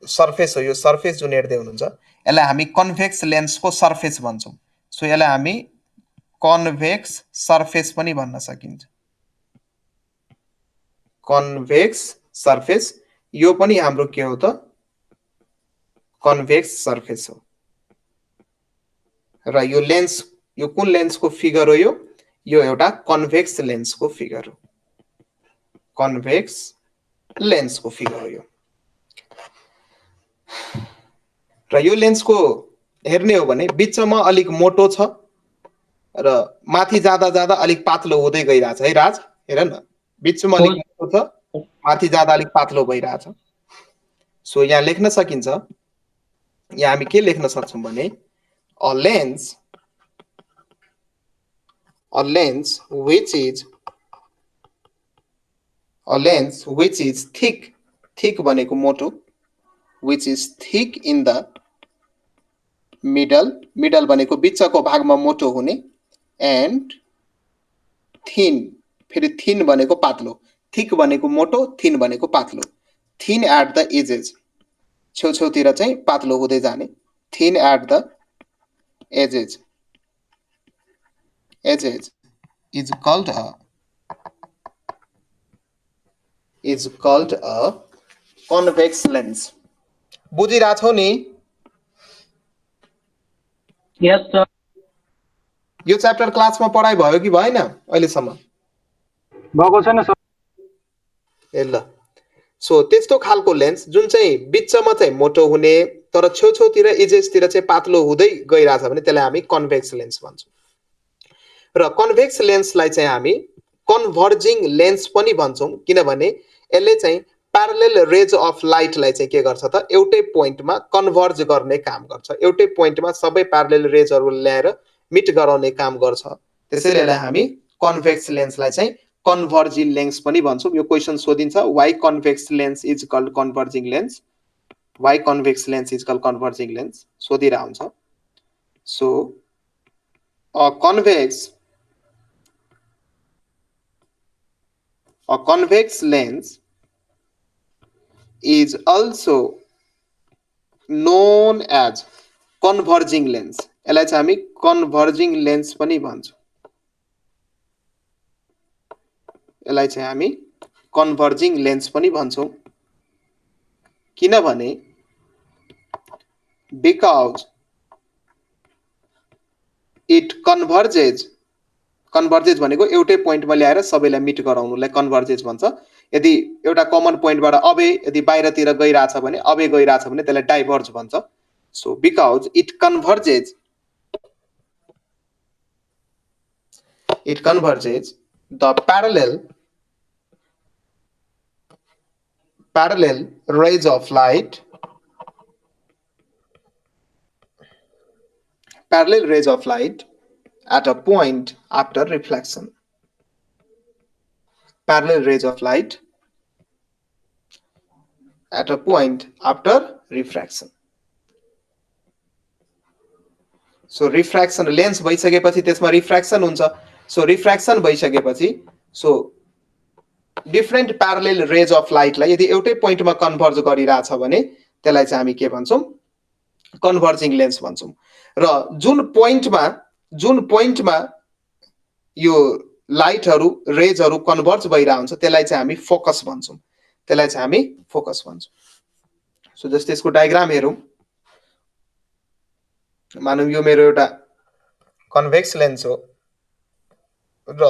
सर्फेस हो यो सर्फेस जुन हेर्दै हुनुहुन्छ यसलाई हामी कन्भेक्स लेन्सको सर्फेस भन्छौँ सो यसलाई हामी कन्भेक्स सर्फेस पनि भन्न सकिन्छ कन्भेक्स सर्फेस यो पनि हाम्रो के हो त कन्भेक्स सर्फेस हो र यो लेन्स यो कुन लेन्सको फिगर हो यो एउटा कन्भेक्स लेन्सको फिगर हो कन्भेक्स लेन्सको फिगर हो यो र यो लेन्सको हेर्ने हो भने बिचमा अलिक मोटो छ र माथि जाँदा जाँदा अलिक पातलो हुँदै गइरहेछ है राज हेर न बिचमा अलिक मोटो छ माथि जाँदा अलिक पातलो भइरहेछ सो यहाँ लेख्न सकिन्छ यहाँ हामी के लेख्न सक्छौं भने a lens which is thick भनेको मोटो which is thick in the middle भनेको बिचको भागमा मोटो हुने and thin फेरि thin भनेको पातलो thick भनेको मोटो thin भनेको पातलो thin at the edges छेउछेउतिर चाहिँ पातलो हुँदै जाने thin at the edges is called a convex lens बुझिरहेछौ नि यस सर यो च्याप्टर क्लासमा पढाइ भयो कि भएन अहिलेसम्म भएको छैन सर ए ल सो त्यस्तो खालको लेन्स जुन चाहिँ बिचमा चाहिँ मोटो हुने तर छेउछेउतिर एजेसतिर चाहिँ पातलो हुँदै गइरहेछ भने त्यसलाई हामी कन्भेक्स लेन्स भन्छौँ र कन्भेक्स लेन्सलाई चाहिँ हामी कन्भर्जिङ लेन्स पनि भन्छौँ किनभने यसले चाहिँ प्यारलल रेज अफ लाइटलाई चाहिँ के गर्छ त एउटै पोइन्टमा कन्भर्ज गर्ने काम गर्छ एउटै पोइन्टमा सबै प्यारलल रेजहरू ल्याएर मिट गराउने काम गर्छ त्यसैले यसलाई हामी कन्भेक्स लेन्सलाई चाहिँ कन्भर्जिङ लेन्स पनि भन्छौँ यो क्वेशन सोधिन्छ why convex lens is called converging lens why convex lens is called converging lens सोधिरा हुन्छ so a convex lens is also known as converging lens यसलाई चाहिँ हामी कन्भर्जिङ लेन्स पनि भन्छौँ यसलाई चाहिँ हामी कन्भर्जिङ लेन्स पनि भन्छौँ किनभने because इट कन्भर्जेज कन्भर्जेज भनेको एउटै पोइन्टमा ल्याएर सबैलाई मिट गराउनुलाई कन्भर्जेज भन्छ यदि एउटा कमन पोइन्टबाट अबे यदि बाहिरतिर गइराछ भने अबे गइराछ भने त्यसलाई डाइभर्ज भन्छ so because it converges the parallel rays of light at a point after reflection. Parallel rays of light at a point after refraction. So refraction lens भइसकेपछि त्यसमा रिफ्र्याक्सन हुन्छ सो रिफ्र्याक्सन भइसकेपछि so different parallel rays of लाइटलाई यदि एउटै पोइन्टमा कन्भर्ज गरिरहेछ भने त्यसलाई चाहिँ हामी के भन्छौँ कन्भर्जिङ लेन्स भन्छौँ र जुन पोइन्टमा यो लाइटहरू रेजहरू कन्भर्ज भइरहेको हुन्छ त्यसलाई चाहिँ हामी फोकस भन्छौँ सो जस्तै यसको डायग्राम हेरौँ मानौँ यो मेरो एउटा कन्भेक्स लेन्स हो र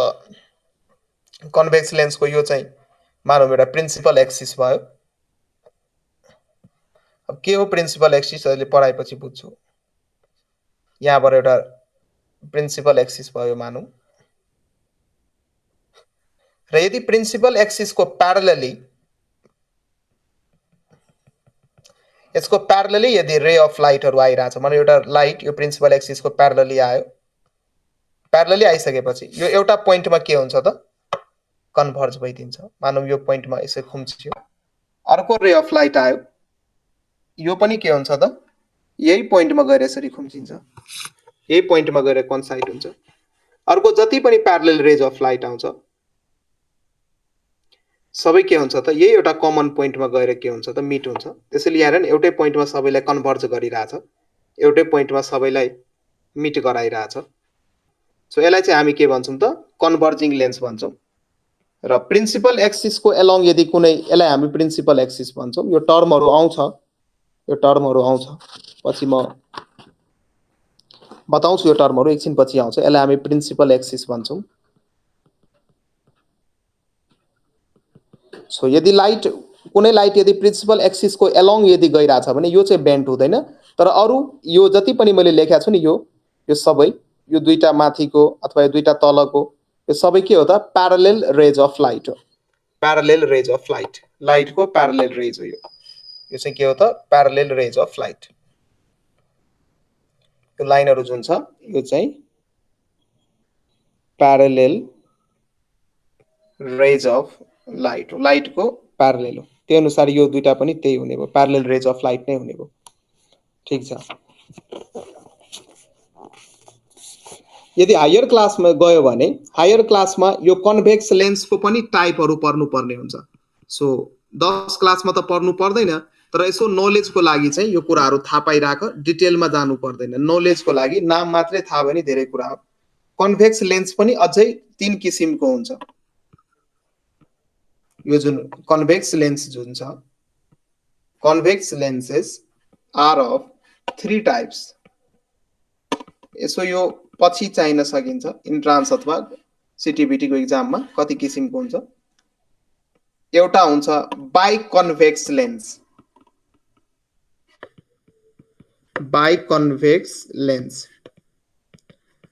कन्भेक्स लेन्सको यो चाहिँ मानौँ एउटा प्रिन्सिपल एक्सिस भयो अब के हो प्रिन्सिपल एक्सिस अहिले पढाएपछि बुझ्छु यहाँबाट एउटा प्रिन्सिपल एक्सिस भयो मानौँ र यदि प्रिन्सिपल एक्सिसको प्यारलली यसको प्यारलली यदि रे अफ लाइटहरू आइरहेछ मानौँ एउटा लाइट यो प्रिन्सिपल एक्सिसको प्यारलली आयो प्यारलली आइसकेपछि यो एउटा पोइन्टमा के हुन्छ त कन्भर्ज भइदिन्छ मानौँ यो पोइन्टमा यसै खुम्चियो अर्को रे अफ लाइट आयो यो पनि के हुन्छ त यही पोइन्टमा गएर यसरी खुम्चिन्छ यही पोइन्टमा गएर कन्साइड हुन्छ अर्को जति पनि प्यारलल रेज अफ लाइट आउँछ सबै के हुन्छ त यही एउटा कमन पोइन्टमा गएर के हुन्छ त मिट हुन्छ त्यसैले यहाँ हेर्नु एउटै पोइन्टमा सबैलाई कन्भर्ज गरिरहेछ एउटै पोइन्टमा सबैलाई मिट गराइरहेछ सो यसलाई चाहिँ हामी के भन्छौँ त कन्भर्जिङ लेन्स भन्छौँ र प्रिन्सिपल एक्सिसको एलोङ यदि कुनै यसलाई हामी प्रिन्सिपल एक्सिस भन्छौँ यो टर्महरू आउँछ पछि म बताउँछु यो टर्महरू एकछिन पछि आउँछ यसलाई हामी प्रिन्सिपल एक्सिस भन्छौँ सो यदि कुनै लाइट यदि प्रिन्सिपल एक्सिसको एलोङ यदि गइरहेछ भने यो चाहिँ बेन्ड हुँदैन तर अरू यो जति पनि मैले लेखेको छु नि यो सबै यो दुईटा माथिको अथवा यो दुईटा तलको यो सबै के हो त प्यारलल रेज अफ लाइट हो प्यारलल रेज अफ लाइट लाइटको प्यारलल रेज हो यो चाहिँ के हो त प्यारलल रेज अफ लाइट यो लाइनहरु जुन छ यो चाहिँ प्यारलल रेज अफ लाइट हो लाइटको प्यारलल हो त्यही अनुसार यो दुईटा पनि त्यही हुने भयो प्यारलल रेज अफ लाइट नै हुने भयो ठीक छ यदि हायर क्लासमा गयो भने हायर क्लासमा यो कन्भेक्स लेन्सको पनि टाइपहरु पढ्नु पर्ने हुन्छ सो 10 क्लासमा त पढ्नु पर्दैन तर यसो नलेजको लागि चाहिँ यो कुराहरु थाहा पाइराख डिटेलमा जानु पर्दैन नलेजको लागि नाम मात्रै थाहा भने धेरै कुरा हो कन्भेक्स लेन्स पनि अझै 3 किसिमको हुन्छ यो जुन कन्भेक्स लेन्स जुन छ convex lenses are of 3 types यसो यो पछि चाहिन सकिन्छ इन्ट्रान्स अथवा सीटीबीटी को एक्जाममा कति किसिमको हुन्छ एउटा हुन्छ बाइकन्भेक्स लेन्स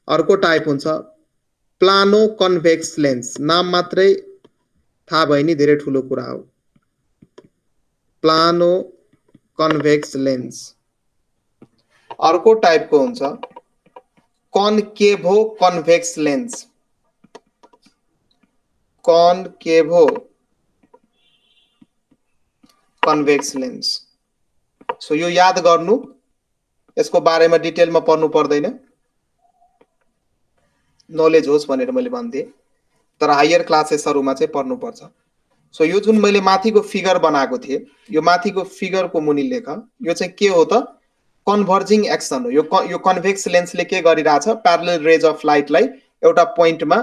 अर्को टाइप हुन्छ प्लानो कन्भेक्स लेन्स नाम मात्रै थाहा भयो नि धेरै ठुलो कुरा हो प्लानो कन्भेक्स लेन्स अर्को टाइपको हुन्छ कॉनकेवो convex lens कॉनकेवो convex lens so यो याद गर्नु यसको बारेमा डिटेलमा पढ्नु पर्दैन नलेज होस् भनेर मैले भन्दिए तर हायर क्लासेसहरुमा चाहिँ पढ्नु पर्छ सो यो जुन मैले माथिको फिगर बनाएको थिए यो माथिको फिगरको मुनि लेख यो चाहिँ के हो त कन्भर्जिङ एक्सन हो यो कन्भेक्स लेन्सले के गरिराछ प्यारलल रेज अफ लाइटलाई एउटा पोइन्टमा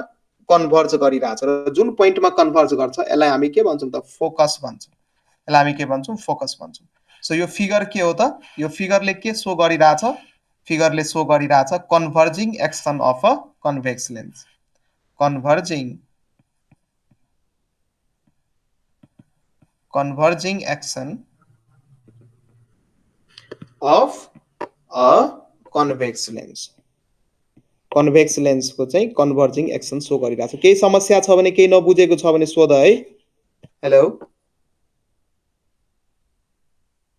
कन्भर्ज गरिराछ र जुन पोइन्टमा कन्भर्ज गर्छ यसलाई हामी के भन्छौं त फोकस भन्छौं यसलाई हामी के भन्छौं फोकस भन्छौं सो यो फिगर के हो त यो फिगरले के सो गरिराछ फिगरले सो गरिरहेछ converging action of a convex lens converging action of a convex लेन्सको चाहिँ कन्भर्जिङ एक्सन सो गरिरहेछ। केही समस्या छ भने केही नबुझेको छ भने सोध है। हेलो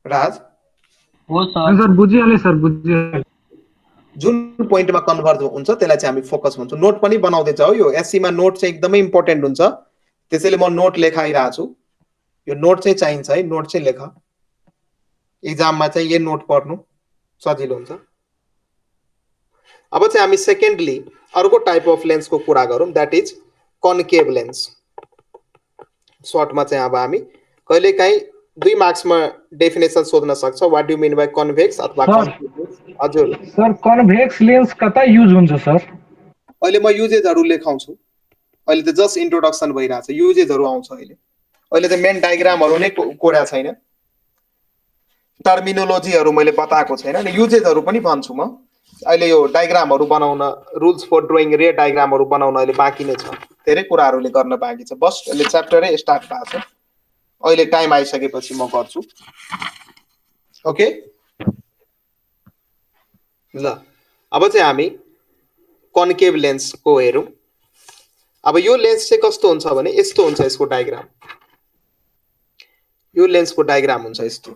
राज हो सर सर बुझिहालेँ सर बुझिहालेँ। जुन पोइन्टमा कन्भर्ज हुन्छ त्यसलाई चाहिँ हामी फोकस भन्छौँ। नोट पनि बनाउँदै जाऊ। यो एससीमा नोट चाहिँ एकदमै इम्पोर्टेन्ट हुन्छ, त्यसैले म नोट लेखाइरहेको छु। यो नोट चाहिँ चाहिन्छ है, नोट चाहिँ लेख। इक्जाममा चाहिँ यही नोट पढ्नु सजिलो हुन्छ। अब चाहिँ हामी सेकेन्डली अर्को टाइप अफ लेन्सको कुरा गरौँ, द्याट इज कन्केभ लेन्स। सर्टमा चाहिँ अब हामी कहिलेकाहीँ 2 मार्क्समा डेफिनेसन सोध्न सक्छ, what do mean by convex अथवा सर हजुर सर कन्भेक्स लेन्स कता युज हुन्छ सर? अहिले म युजेजहरू लेखाउँछु। अहिले त जस्ट इन्ट्रोडक्सन भइरहेछ, युजेजहरू आउँछ अहिले। अहिले त मेन डायग्रामहरू नै कोडा छैन, टर्मिनोलोजीहरू मैले बताएको छैन, अनि युजेजहरू पनि भन्छु म। अहिले यो डायग्रामहरू बनाउन, रुल्स फर ड्रइङ रे डायग्रामहरू बनाउन अहिले बाँकी नै छ, धेरै कुराहरूले गर्न बाँकी छ। बस अहिले च्याप्टरै स्टार्ट भएको छ, अहिले टाइम आइसकेपछि म गर्छु। ओके ल, अब चाहिँ हामी कन्केभ लेन्सको हेरौँ। अब यो लेन्स चाहिँ कस्तो हुन्छ भने यस्तो हुन्छ यसको डायग्राम। यो लेन्सको डायग्राम हुन्छ यस्तो।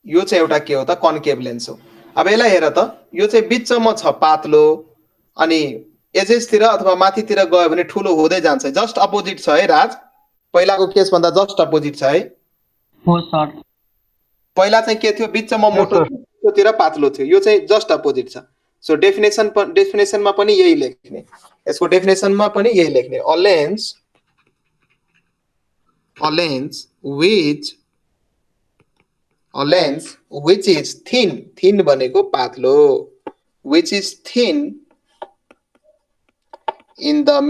यो चाहिँ एउटा के हो त, कन्केभ लेन्स हो। अब यसलाई हेर त, यो चाहिँ बिचमा छ पातलो, अनि एजेसतिर अथवा माथितिर गयो भने ठुलो हुँदै जान्छ। जस्ट अपोजिट छ है राज, पहिलाको केस भन्दा जस्ट अपोजिट छ है। हो सर पहिला चाहिँ के थियो, बिचमा मोटो थियो, तिर पातलो थियो। यो चाहिँ जस्ट अपोजिट छ। सो डेफिनेसनमा पनि यही लेख्ने, यसको डेफिनेसनमा पनि यही लेख्ने। A lens which is thin भनेको पातलो, which is thin in the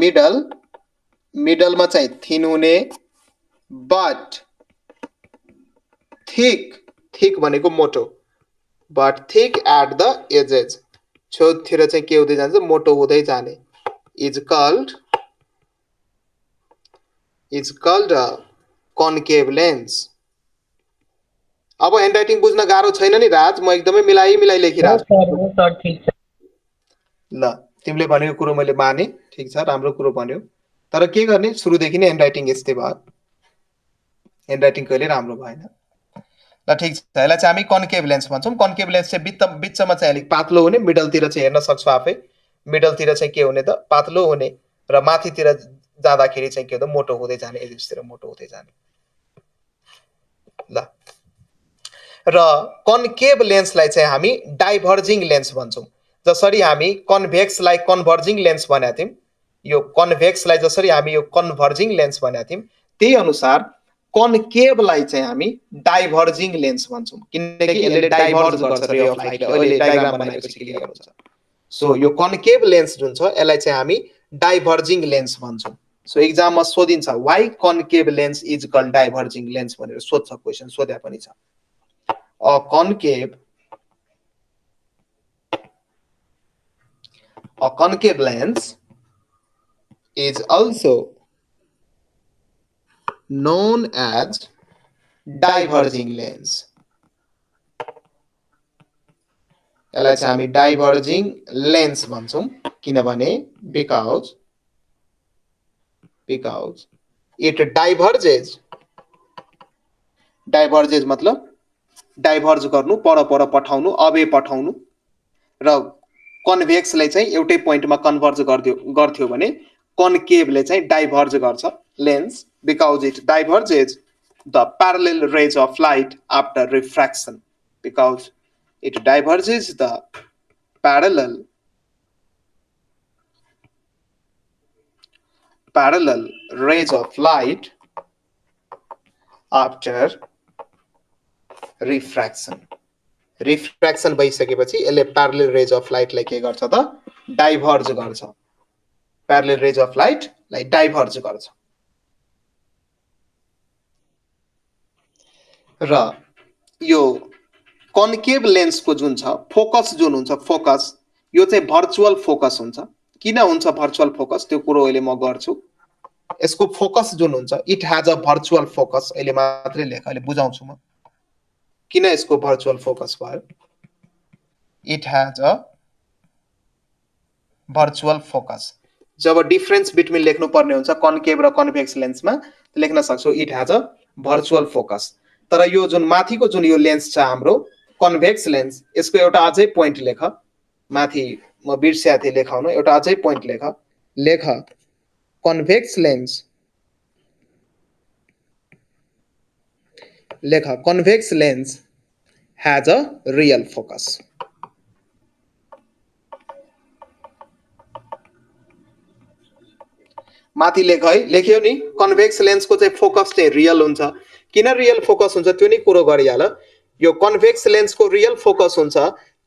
मिडलमा चाहिँ थिन हुने, but thick भनेको मोटो, but thick at the edges, छेउतिर चाहिँ के हुँदै जान्छ, मोटो हुँदै जाने, is called a concave lens। अब ह्यान्डराइटिङ बुझ्न गाह्रो छैन नि राज, म एकदमै मिलाई लेखिरहेको छु। हो सर ठीक छ। ल, तिमीले भनेको कुरो मैले माने, ठिक छ, राम्रो कुरो भन्यो। तर के गर्ने, सुरुदेखि नै ह्यान्डराइटिङ यस्तै भयो, ह्यान्डराइटिङ कहिले राम्रो भएन। ल ठिक छ, यसलाई चाहिँ हामी कन्केभ लेन्स भन्छौँ। कन्केभ लेन्स चाहिँ बिचमा चाहिँ अलिक पातलो हुने, मिडलतिर चाहिँ हेर्न सक्छौ आफै, मिडलतिर चाहिँ के हुने त, पातलो हुने, र माथितिर जाँदाखेरि चाहिँ के हो त, मोटो हुँदै जाने, एजेसतिर मोटो हुँदै जाने। ल, र कन्केभ लेन्सलाई चाहिँ हामी डाइभर्जिङ लेन्स भन्छौँ। जसरी हामी कन्भेक्सलाई कन्भर्जिङ लेन्स भनेका थियौँ, यो कन्भेक्सलाई जसरी हामी यो कन्भर्जिङ लेन्स भनेका थियौँ, त्यही अनुसार कन्केभलाई चाहिँ हामी डाइभर्जिङ लेन्स भन्छौँ, किनकि यसले डाइभर्ज गर्छ रे अफ लाइटलाई। अहिले डायग्राम बनाएपछि क्लियर हुन्छ। सो यो कन्केभ लेन्स जुन छ यसलाई चाहिँ हामी डाइभर्जिङ लेन्स भन्छौँ। सो एक्जाममा सोधिन्छ, why concave lens is called diverging lens भनेर सोध्छ, क्वेसन सोध्या पनि छ। A concave lens is also known as diverging lens। यसलाई चाहिँ हामी डाइभर्जिङ लेन्स भन्छौँ, किनभने because it diverges मतलब डाइभर्ज गर्नु, पर पठाउनु, अवे पठाउनु, र कन्भेक्सले चाहिँ एउटै पोइन्टमा कन्भर्ज गर्थ्यो भने कन्केभले चाहिँ डाइभर्ज गर्छ lens, because it diverges the parallel rays of light after refraction, because it diverges the parallel rays of light after refraction भइसकेपछि यसले प्यारलल रेज अफ लाइटलाई के गर्छ त, डाइभर्ज गर्छ, प्यारलल रेज अफ लाइटलाई डाइभर्ज गर्छ। र यो कन्केभ लेन्सको जुन छ फोकस जुन हुन्छ फोकस यो चाहिँ भर्चुअल फोकस हुन्छ। किन हुन्छ भर्चुअल फोकस त्यो कुरो अहिले म गर्छु। यसको फोकस जुन हुन्छ it has a virtual focus. अहिले मात्रै लेख, अहिले बुझाउँछु म किन यसको भर्चुअल फोकस भयो। It has a virtual focus. जब डिफरेन्स बिट्विन लेख्नु पर्ने हुन्छ कन्केभ र कन्भेक्स लेन्समा लेख्न सक्छौ it has a virtual focus. तर यो जुन माथिको जुन यो लेन्स छ हाम्रो कन्भेक्स लेन्स यसको एउटा अझै पोइन्ट लेख। माथि म बिर्स्या थिएँ लेखाउन, एउटा अझै पोइन्ट लेख। लेख कन्भेक्स लेन्स, लेख convex lens has a real focus. माथि लेख है, लेख्यो नि कन्भेक्स लेन्सको चाहिँ फोकस चाहिँ रियल हुन्छ। किन रियल फोकस हुन्छ त्यो नि कुरो गरिहाल। यो कन्भेक्स लेन्सको रियल फोकस हुन्छ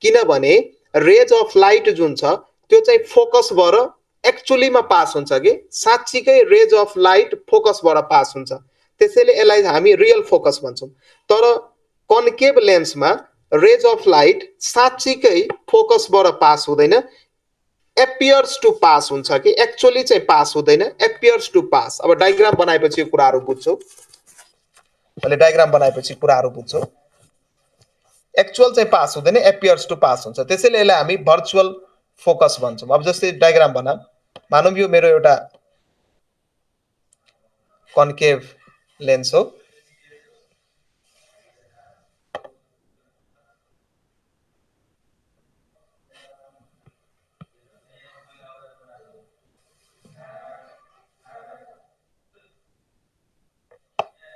किनभने रेज अफ लाइट जुन छ त्यो चाहिँ फोकस भएर एक्चुअलीमा पास हुन्छ कि साँच्चीकै रेज अफ लाइट फोकसबाट पास हुन्छ, त्यसैले यसलाई हामी रियल फोकस भन्छौँ। तर कन्केभ लेन्समा रेज अफ लाइट साँच्चीकै फोकसबाट पास हुँदैन, एपियर्स टु पास हुन्छ कि एक्चुअली चाहिँ पास हुँदैन, एपियर्स टु पास। अब डायग्राम बनाएपछि यो कुराहरू बुझ्छौ, अहिले डायग्राम बनाएपछि कुराहरू बुझ्छौ। एक्चुअल चाहिँ पास हुँदैन, एपियर्स टु पास हुन्छ, त्यसैले यसलाई हामी भर्चुअल फोकस भन्छौँ। अब जस्तै डायग्राम बना, मानौँ यो मेरो एउटा कन्केभ लेन्स हो।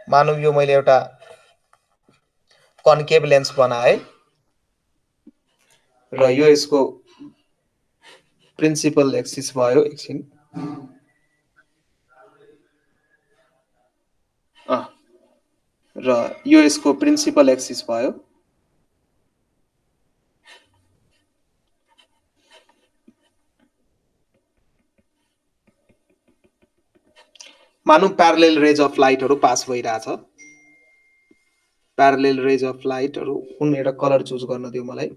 मानौँ यो मैले एउटा कन्केभ लेन्स बनाए र यो यसको प्रिन्सिपल एक्सिस भयो। एकछिन र यो यसको प्रिन्सिपल एक्सिस भयो। मानौँ प्यारलेल रेज अफ लाइटहरू पास भइरहेछ। प्यारलेल रेज अफ लाइटहरू कुन एउटा कलर चुज गर्न दियो मलाई।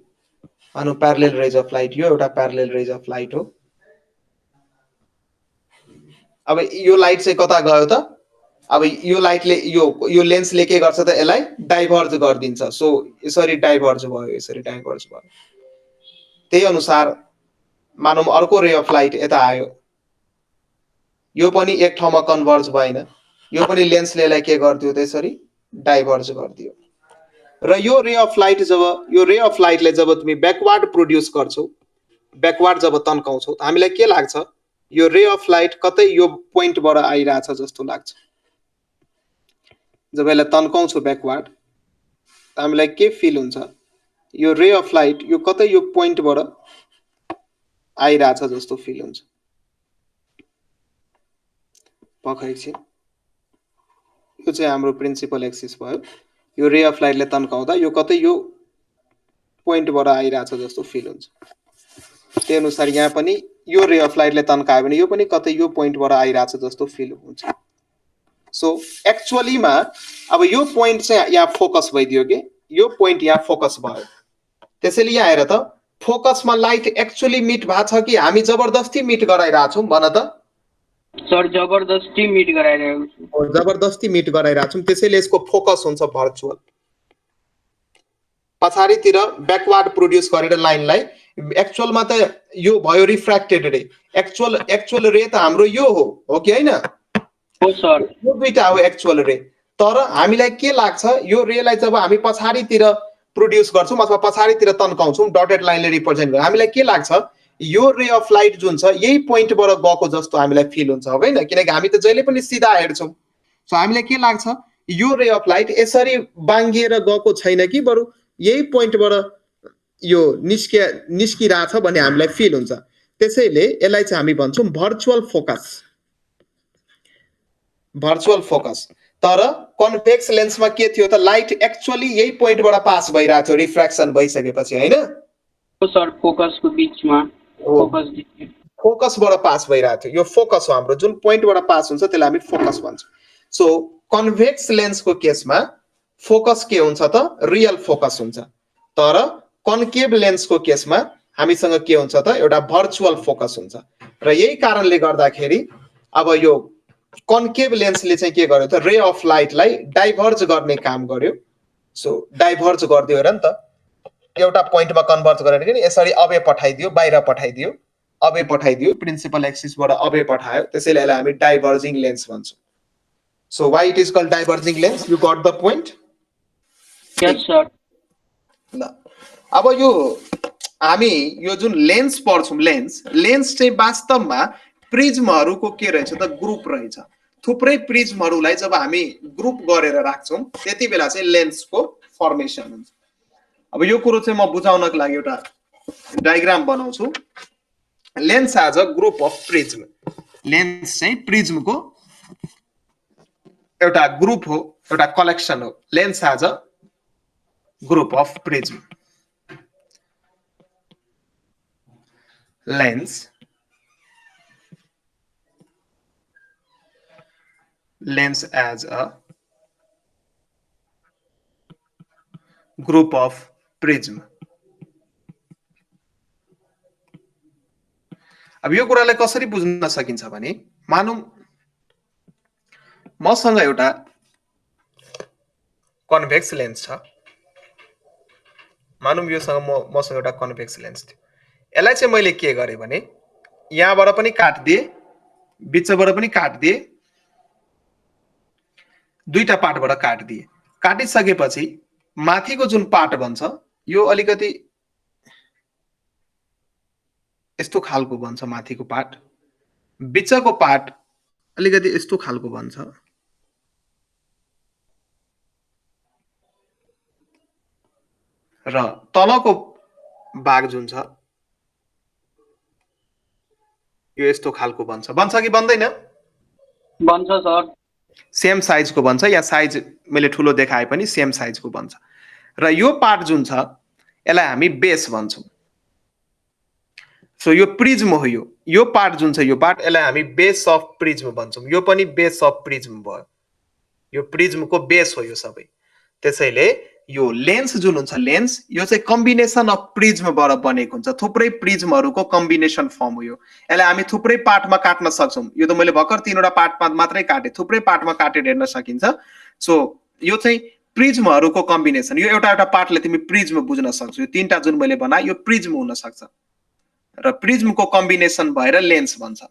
मानौँ प्यारलेल रेज अफ लाइट, यो एउटा प्यारलेल रेज अफ लाइट हो। अब यो लाइट चाहिँ कता गयो त? अब यो लाइटले यो लेन्सले के गर्छ त यसलाई डाइभर्ज गरिदिन्छ। सो यसरी डाइभर्ज भयो, यसरी डाइभर्ज भयो। त्यही अनुसार मानौँ अर्को रे अफ लाइट यता आयो, यो पनि एक ठाउँमा कन्भर्ज भएन, यो पनि लेन्सले यसलाई के गरिदियो त्यसरी डाइभर्ज गरिदियो। र यो रे अफ लाइट जब यो रे अफ लाइटले जब तिमी ब्याकवार्ड प्रोड्युस गर्छौ, ब्याकवार्ड जब तन्काउँछौ हामीलाई के लाग्छ यो रे अफ लाइट कतै यो पोइन्टबाट आइरहेछ जस्तो लाग्छ। जब यसलाई तन्काउँछौ ब्याकवार्ड हामीलाई के फिल हुन्छ, यो रे अफ लाइट यो कतै यो पोइन्टबाट आइरहेछ जस्तो फिल हुन्छ। पखै छ यो चाहिँ हाम्रो प्रिन्सिपल एक्सिस भयो। यो रे अफ लाइटले तन्काउँदा यो कतै यो पोइन्टबाट आइरहेछ जस्तो फिल हुन्छ। त्यही अनुसार यहाँ पनि यो रे अफ लाइटले तन्कायो भने यो पनि कतै यो पोइन्टबाट आइरहेछ जस्तो फिल हुन्छ। सो एक्चुअलीमा अब यो पोइन्ट चाहिँ यहाँ फोकस भइदियो कि यो पोइन्ट यहाँ फोकस भयो, त्यसैले यहाँ हेर त फोकसमा लाइट एक्चुअली मिट भएको छ कि हामी जबरदस्ती मिट गराइरहेछौँ भन त? सर जबरदस्ती मिट गराइरहेको छु। जबरदस्ती मिट गराइरहेछौँ, त्यसैले यसको फोकस हुन्छ भर्चुअल। पछाडितिर ब्याकवार्ड प्रोड्युस गरेर लाइनलाई एक्चुअलमा त यो भयो रिफ्र्याक्टेड रे, एक्चुअल रे त हाम्रो यो हो कि हैन? हो सर, यो दुईटा हो एक्चुअल रे। तर हामीलाई के लाग्छ यो रेलाई जब हामी पछाडितिर प्रोड्युस गर्छौँ अथवा पछाडितिर तन्काउँछौँ डटेड लाइनले रिप्रेजेन्ट गर्छ, हामीलाई के लाग्छ यो रे अफ लाइट जुन छ यही पोइन्टबाट गएको जस्तो हामीलाई फिल हुन्छ हो हैन? किनकि हामी त जहिले पनि सिधा हेर्छौँ। सो हामीलाई के लाग्छ यो रे अफ लाइट यसरी बाङ्गिएर गएको छैन कि बरु यही पोइन्टबाट यो निस्किरहेछ भन्ने हामीलाई फिल हुन्छ। त्यसैले यसलाई चाहिँ हामी भन्छौँ भर्चुअल फोकस। Virtual focus. तर कन्भेक्स लेन्समा के थियो त लाइट एक्चुअली यही पोइन्टबाट पास भइरहेको थियो रिफ्र्याक्सन भइसकेपछि हैन? हो सर, फोकसको बीचमा फोकसबाट पास भइरहेको थियो। यो फोकस हो हाम्रो, जुन पोइन्टबाट पास हुन्छ त्यसलाई हामी फोकस भन्छौँ। सो कन्भेक्स लेन्सको केसमा फोकस के हुन्छ त रियल फोकस हुन्छ तर कन्केभ लेन्सको केसमा हामीसँग के हुन्छ त एउटा भर्चुअल फोकस हुन्छ र यही कारणले गर्दाखेरि अब यो कन्केभ लेन्सले चाहिँ के गर्यो त रे अफ लाइटलाई डाइभर्ज गर्ने काम गर्यो सो डाइभर्ज गरिदियो र नि त एउटा पोइन्टमा कन्भर्ज गरेर कि यसरी अबे पठाइदियो बाहिर पठाइदियो अबे पठाइदियो प्रिन्सिपल एक्सिसबाट अबे पठायो त्यसैले यसलाई हामी डाइभर्जिङ लेन्स भन्छौँ so why it is called diverging lens you got the point yes sir ल अब यो हामी यो जुन लेन्स पढ्छौँ लेन्स चाहिँ वास्तवमा प्रिज्महरूको के रहेछ त ग्रुप रहेछ थुप्रै प्रिज्महरूलाई जब हामी ग्रुप गरेर राख्छौँ त्यति बेला चाहिँ लेन्सको फर्मेसन हुन्छ अब यो कुरो चाहिँ म बुझाउनको लागि एउटा डायग्राम बनाउँछु lens as a group of prism lens चाहिँ प्रिज्मको एउटा ग्रुप हो एउटा कलेक्सन हो lens as a group of prism lens as a group of prism अब यो कुरालाई कसरी बुझ्न सकिन्छ भने मानौं मसँग एउटा कन्भेक्स लेन्स छ मानौं योसँग मसँग एउटा कन्भेक्स लेन्स थियो यसलाई चाहिँ मैले के गरे भने यहाँबाट पनि काट्दिए बिचबाट पनि काट्दिए दुईटा पार्टबाट काट्दिए काटिसकेपछि माथिको जुन पार्ट बन्छ यो अलिकति यस्तो खालको बन्छ माथिको पार्ट बिचको पार्ट अलिकति यस्तो खालको बन्छ र तलको भाग जुन छ यो यस्तो खालको बन्छ कि बन्दैन बन्छ सर सेम साइज को बन्छ या साइज मैले ठुलो देखाए पनि सेम साइज को बन्छ र यो पार्ट जुन छ यसलाई हामी बेस भन्छौं सो यो प्रिज्म हो यो पार्ट जुन छ यो पार्ट यसलाई हामी बेस अफ प्रिज्म भन्छौं यो पनि बेस अफ प्रिज्म भयो यो प्रिज्मको बेस हो यो सबै त्यसैले यो लेन्स जुन हुन्छ लेन्स यो चाहिँ कम्बिनेसन अफ प्रिज्मबाट बनेको हुन्छ थुप्रै प्रिज्महरूको कम्बिनेसन फर्म हो यो यसलाई हामी थुप्रै पार्टमा काट्न सक्छौं यो त मैले भर्खर तीनवटा पार्टमा मात्रै काटे थुप्रै पार्टमा काटेर हेर्न सकिन्छ सो यो चाहिँ प्रिज्महरूको कम्बिनेसन यो एउटा पार्टले तिमी प्रिज्म बुझ्न सक्छौ यो तीनटा जुन मैले बनाए यो प्रिज्म हुन सक्छ र प्रिज्मको कम्बिनेसन भएर लेन्स भन्छ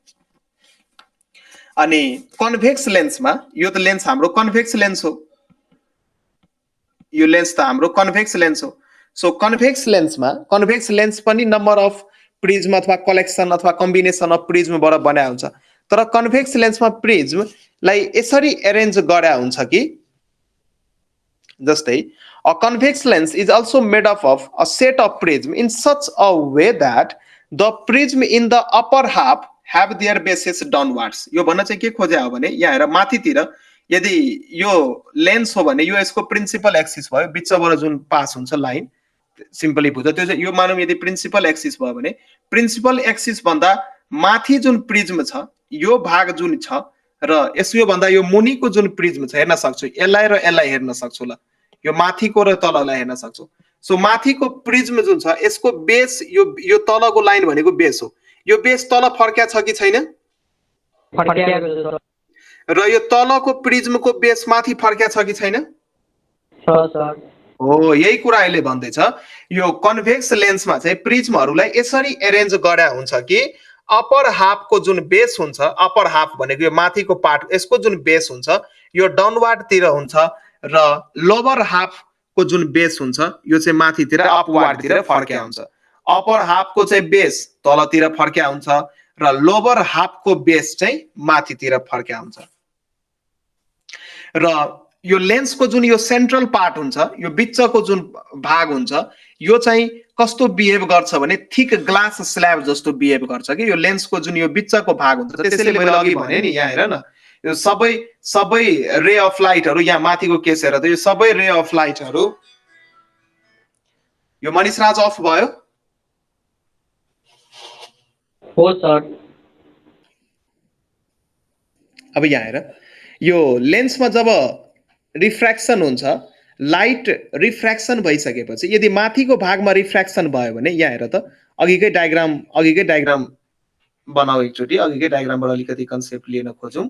अनि कन्भेक्स लेन्समा यो त लेन्स हाम्रो कन्भेक्स लेन्स हो यो लेन्स त हाम्रो कन्भेक्स लेन्स हो सो कन्भेक्स लेन्स पनि नम्बर अफ प्रिज्म अथवा कलेक्सन अथवा कम्बिनेसन अफ प्रिज्मबाट बनाएको हुन्छ तर कन्भेक्स लेन्समा प्रिज्मलाई यसरी एरेन्ज गराएको हुन्छ कि जस्तै a convex lens is also made up of a set of prism in such a way that the prism in the upper half have their bases downwards यो भन्न चाहिँ के खोजे हो भने यहाँ हेर माथितिर यदि यो लेन्स हो भने यो यसको प्रिन्सिपल एक्सिस भयो बिचबाट जुन पास हुन्छ लाइन सिम्पली बुझ्दा त्यो चाहिँ यो मानौं यदि प्रिन्सिपल एक्सिस भयो भने प्रिन्सिपल एक्सिस भन्दा माथि जुन प्रिज्म छ यो भाग जुन छ र यसो भन्दा यो मुनिको जुन प्रिज्म छ हेर्न सक्छु यसलाई र यसलाई हेर्न सक्छु ल यो माथिको र तललाई हेर्न सक्छु सो माथिको प्रिज्म जुन छ यसको बेस यो तलको लाइन भनेको बेस हो यो बेस तल फर्क्या छ कि छैन र यो तलको प्रिज्मको बेस माथि फर्क्या छ कि छैन हो यही कुरा अहिले भन्दैछ यो कन्भेक्स लेन्समा चाहिँ प्रिज्महरूलाई यसरी एरेन्ज गरा हुन्छ कि अपर हाफको जुन बेस हुन्छ अपर हाफ भनेको यो माथिको पार्ट यसको जुन बेस हुन्छ यो डाउनवार्ड तिर हुन्छ र लोवर हाफको जुन बेस हुन्छ यो चाहिँ माथितिर अपवार्ड तिर फर्क्या हुन्छ अपर हाफको चाहिँ बेस तलतिर फर्क्या हुन्छ र लोवर हाफको बेस चाहिँ माथितिर फर्क्या हुन्छ र यो लेन्सको जुन यो सेन्ट्रल पार्ट हुन्छ यो बिचको जुन भाग हुन्छ यो चाहिँ कस्तो बिहेभ गर्छ भने थिक ग्लास स्ल्याब जस्तो बिहेभ गर्छ कि यो लेन्सको जुन यो बिचको भाग हुन्छ त्यसैले मैले अघि भने नि यहाँ हेर न यो सबै रे अफ लाइटहरु यहाँ माथिको केस हेर त यो सबै रे अफ लाइटहरु यो मनिष राज अफ भयो हो सर अब यहाँ हेर यो लेन्समा जब रिफ्र्याक्सन हुन्छ लाइट रिफ्र्याक्सन भइसकेपछि यदि माथिको भागमा रिफ्र्याक्सन भयो भने यहाँ हेर त अघिकै डायग्राम बनाऊ एकचोटि अघिकै डायग्रामबाट अलिकति कन्सेप्ट लिन खोजौँ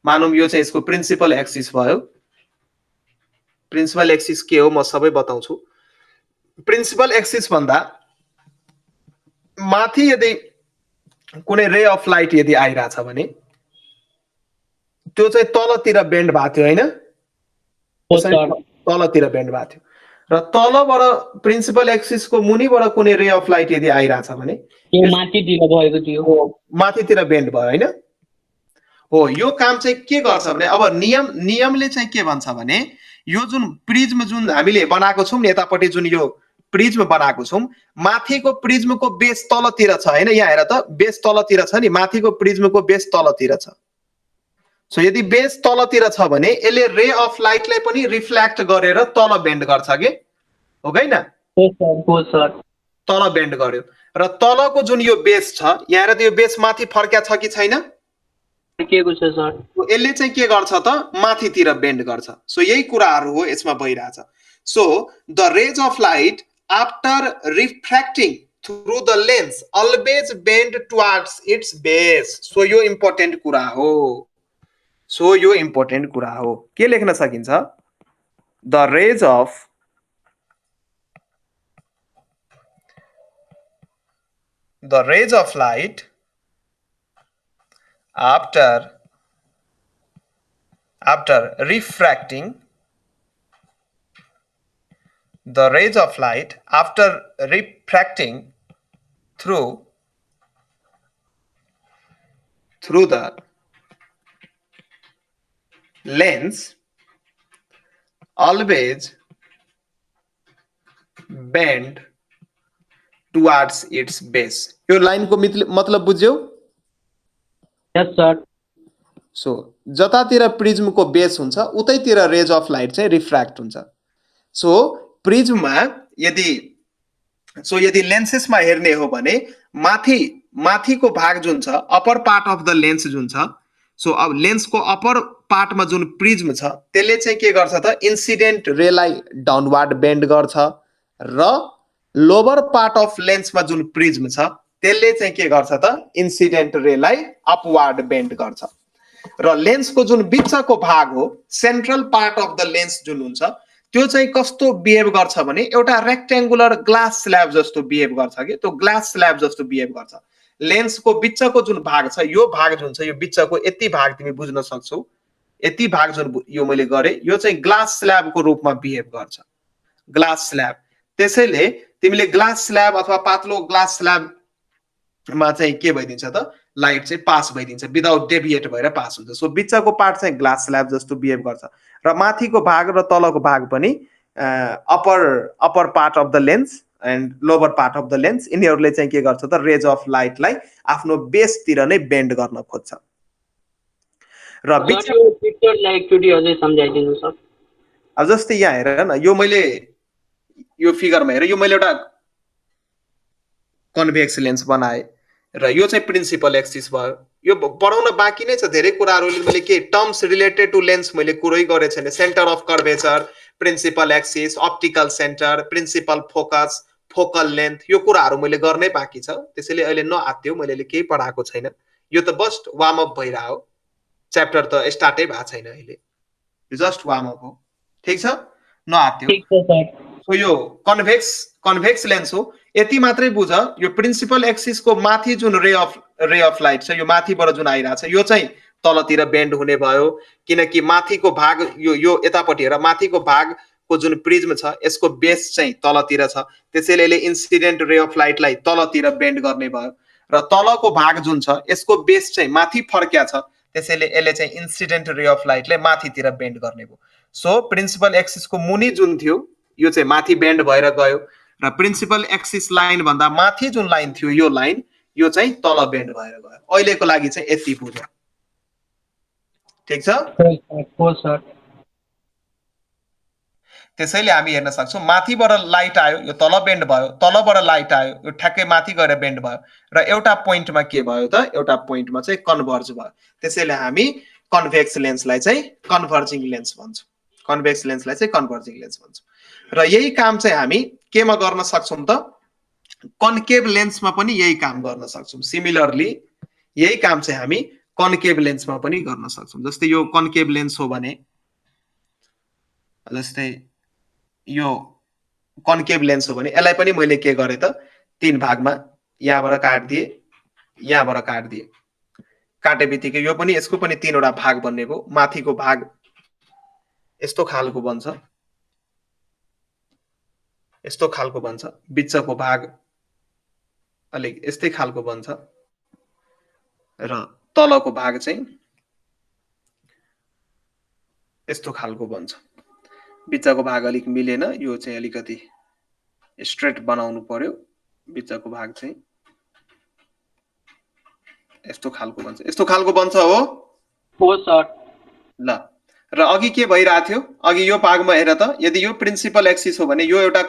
मानौँ यो चाहिँ यसको प्रिन्सिपल एक्सिस भयो प्रिन्सिपल एक्सिस के हो म सबै बताउँछु प्रिन्सिपल एक्सिस भन्दा माथि यदि कुनै रे अफ लाइट यदि आइराछ भने त्यो चाहिँ तलतिर बेन्ड भएको थियो हैन तलतिर बेन्ड भएको थियो र तलबाट प्रिन्सिपल एक्सिस को मुनिबाट कुनै रे अफ लाइट यदि आइराछ भने यो माथितिर भएको थियो माथितिर बेन्ड भयो हैन हो यो काम चाहिँ के गर्छ भने अब नियमले चाहिँ के भन्छ भने यो जुन प्रिज्म जुन हामीले बनाएको छौं नि यतापट्टि जुन यो प्रिज्म बनाएको छौं माथिको प्रिज्मको बेस तलतिर छ हैन यहाँ हेर त बेस तलतिर छ नि माथिको प्रिज्मको बेस तलतिर छ सो यदि बेस तलतिर छ भने यसले रे अफ लाइटलाई पनि रिफ्लेक्ट गरेर तल बेन्ड गर्छ के हो हैन हो सर तल बेन्ड गर्यो र तलको जुन यो बेस छ यहाँ हेर त यो बेस माथि फर्क्या छ कि छैन फर्किएको छ सर यसले चाहिँ के गर्छ त माथितिर बेन्ड गर्छ सो यही कुराहरु हो यसमा भइराछ so the rays of light after refracting through the lens always bend towards its base so यो इम्पोर्टेन्ट कुरा हो सो यो इम्पोर्टेन्ट कुरा हो के लेख्न सकिन्छ the rays of light after refracting the rays of light after refracting through the lens always bend towards its base यो लाइन को मतलब बुझ्यौ यस सर सो जतातिर प्रिज्म को बेस हुन्छ उतैतिर रेज अफ लाइट चाहिँ रिफ्र्याक्ट हुन्छ सो प्रिज्ममा यदि लेन्सेसमा हेर्ने हो भने माथिको भाग जुन छ upper part of the lens जुन छ सो अब लेन्सको अपर पार्टमा जुन प्रिज्म छ त्यसले चाहिँ के गर्छ त इन्सिडेन्ट रेलाई डाउनवर्ड बेन्ड गर्छ र लोवर पार्ट अफ लेन्समा जुन प्रिज्म छ त्यसले चाहिँ के गर्छ त इन्सिडेन्ट रेलाई अपवर्ड बेन्ड गर्छ र लेन्सको जुन बिचको भाग हो central part of the lens जुन हुन्छ त्यो चाहिँ कस्तो बिहेभ गर्छ भने एउटा रेक्टेंगुलर ग्लास स्ल्याब जस्तो बिहेभ गर्छ के त्यो ग्लास स्ल्याब जस्तो बिहेभ गर्छ लेन्सको बिचको जुन भाग छ यो भाग जुन छ यो बिचको यति भाग तिमी बुझ्न सक्छौ यति भाग जुन यो मैले गरे यो चाहिँ ग्लास स्ल्याबको रूपमा बिहेभ गर्छ ग्लास स्ल्याब त्यसैले तिमीले ग्लास स्ल्याब अथवा पातलो ग्लास स्ल्याब मा चाहिँ के भइदिन्छ त लाइट चाहिँ पास भइदिन्छ विदाउट डेभिएट भएर पास हुन्छ सो बिचको पार्ट चाहिँ ग्लास स्ल्याब जस्तो बिहेभ गर्छ र माथिको भाग र तलको भाग पनि upper part of the lens and lower part of the lens यिनीहरूले चाहिँ के गर्छ त रेज अफ लाइटलाई आफ्नो बेसतिर नै बेन्ड गर्न खोज्छ र पिक्चरलाई एकचोटी अझै सम्झाइदिनु सर अब जस्तै यहाँ हेर न यो मैले यो फिगरमा हेर यो मैले एउटा कन्भेक्स लेन्स बनाए र यो चाहिँ प्रिन्सिपल एक्सिस भयो यो पढाउन बाँकी नै छ धेरै कुराहरुले मैले के टर्म्स रिलेटेड टु लेन्स मैले कुरै गरे छैन centre of curvature principal axis optical centre principal focus focal length यो कुराहरु मैले गर्नै बाँकी छ त्यसैले अहिले नआत्यो मैले केही पढाएको छैन यो त जस्ट वार्म अप भइरा हो च्याप्टर त स्टार्टै भएको छैन अहिले यो जस्ट वार्म अप हो ठीक छ नआत्यो ठीक छ सर सो यो कन्भेक्स लेन्स हो यति मात्रै बुझ यो प्रिन्सिपल एक्सिस को माथि जुन रे अफ लाइट छ यो माथिबाट जुन आइरा छ यो चाहिँ तलतिर बेन्ड हुने भयो किनकि माथिको भाग यो यतापटि हेर माथिको भाग को जुन प्रिज्म छ यसको बेस चाहिँ तलतिर छ त्यसैले यसले इन्सिडेन्ट रे अफ लाइटलाई तलतिर बेन्ड गर्ने भयो र तलको भाग जुन छ यसको बेस चाहिँ माथि फर्क्या छ त्यसैले यसले चाहिँ इन्सिडेन्ट रे अफ लाइटलाई माथितिर बेन्ड गर्ने भयो सो प्रिन्सिपल एक्सिस को मुनि जुन थियो यो चाहिँ माथि बेन्ड भएर गयो र प्रिन्सिपल एक्सिस लाइन भन्दा माथि जुन लाइन थियो यो लाइन यो चाहिँ तल बेन्ड भएर गयो अहिलेको लागि चाहिँ यति बुझ ठीक छ हो सर त्यसैले हामी हेर्न सक्छौं माथिबाट लाइट आयो यो तल बेन्ड भयो तलबाट लाइट आयो यो ठ्याक्कै माथि गएर बेन्ड भयो र एउटा पोइन्टमा के भयो त एउटा पोइन्टमा चाहिँ कन्भर्ज भयो त्यसैले हामी कन्भेक्स लेन्सलाई चाहिँ कन्भर्जिङ लेन्स भन्छौं कन्भेक्स लेन्सलाई चाहिँ कन्भर्जिङ लेन्स भन्छौँ। र यही काम चाहिँ हामी केमा गर्न सक्छौँ त कन्केभ लेन्समा पनि यही काम गर्न सक्छौँ। सिमिलरली यही काम चाहिँ हामी कन्केभ लेन्समा पनि गर्न सक्छौँ। जस्तै यो कन्केभ लेन्स हो भने जस्तै यो कन्केभ लेन्स हो भने यसलाई पनि मैले के गरेँ त 3 भागमा यहाँबाट काट्दिए यहाँबाट काट्दिए। काटे बित्तिकै यो पनि यसको पनि 3 वटा भाग बन्नेको। माथिको भाग यस्तो खालको बन्छ, यस्तो खालको बन्छ, बिचको भाग अलिक यस्तै खालको बन्छ र तलको भाग चाहिँ यस्तो खालको बन्छ। बिचको भाग अलिक मिलेन, यो चाहिँ अलिकति स्ट्रेट बनाउनु पर्यो। बिचको भाग चाहिँ यस्तो खालको बन्छ, यस्तो खालको बन्छ हो सर। ल र अघि के भइरहेको थियो, अघि यो भागमा हेर त, यदि यो प्रिन्सिपल एक्सिस हो भने यो एउटा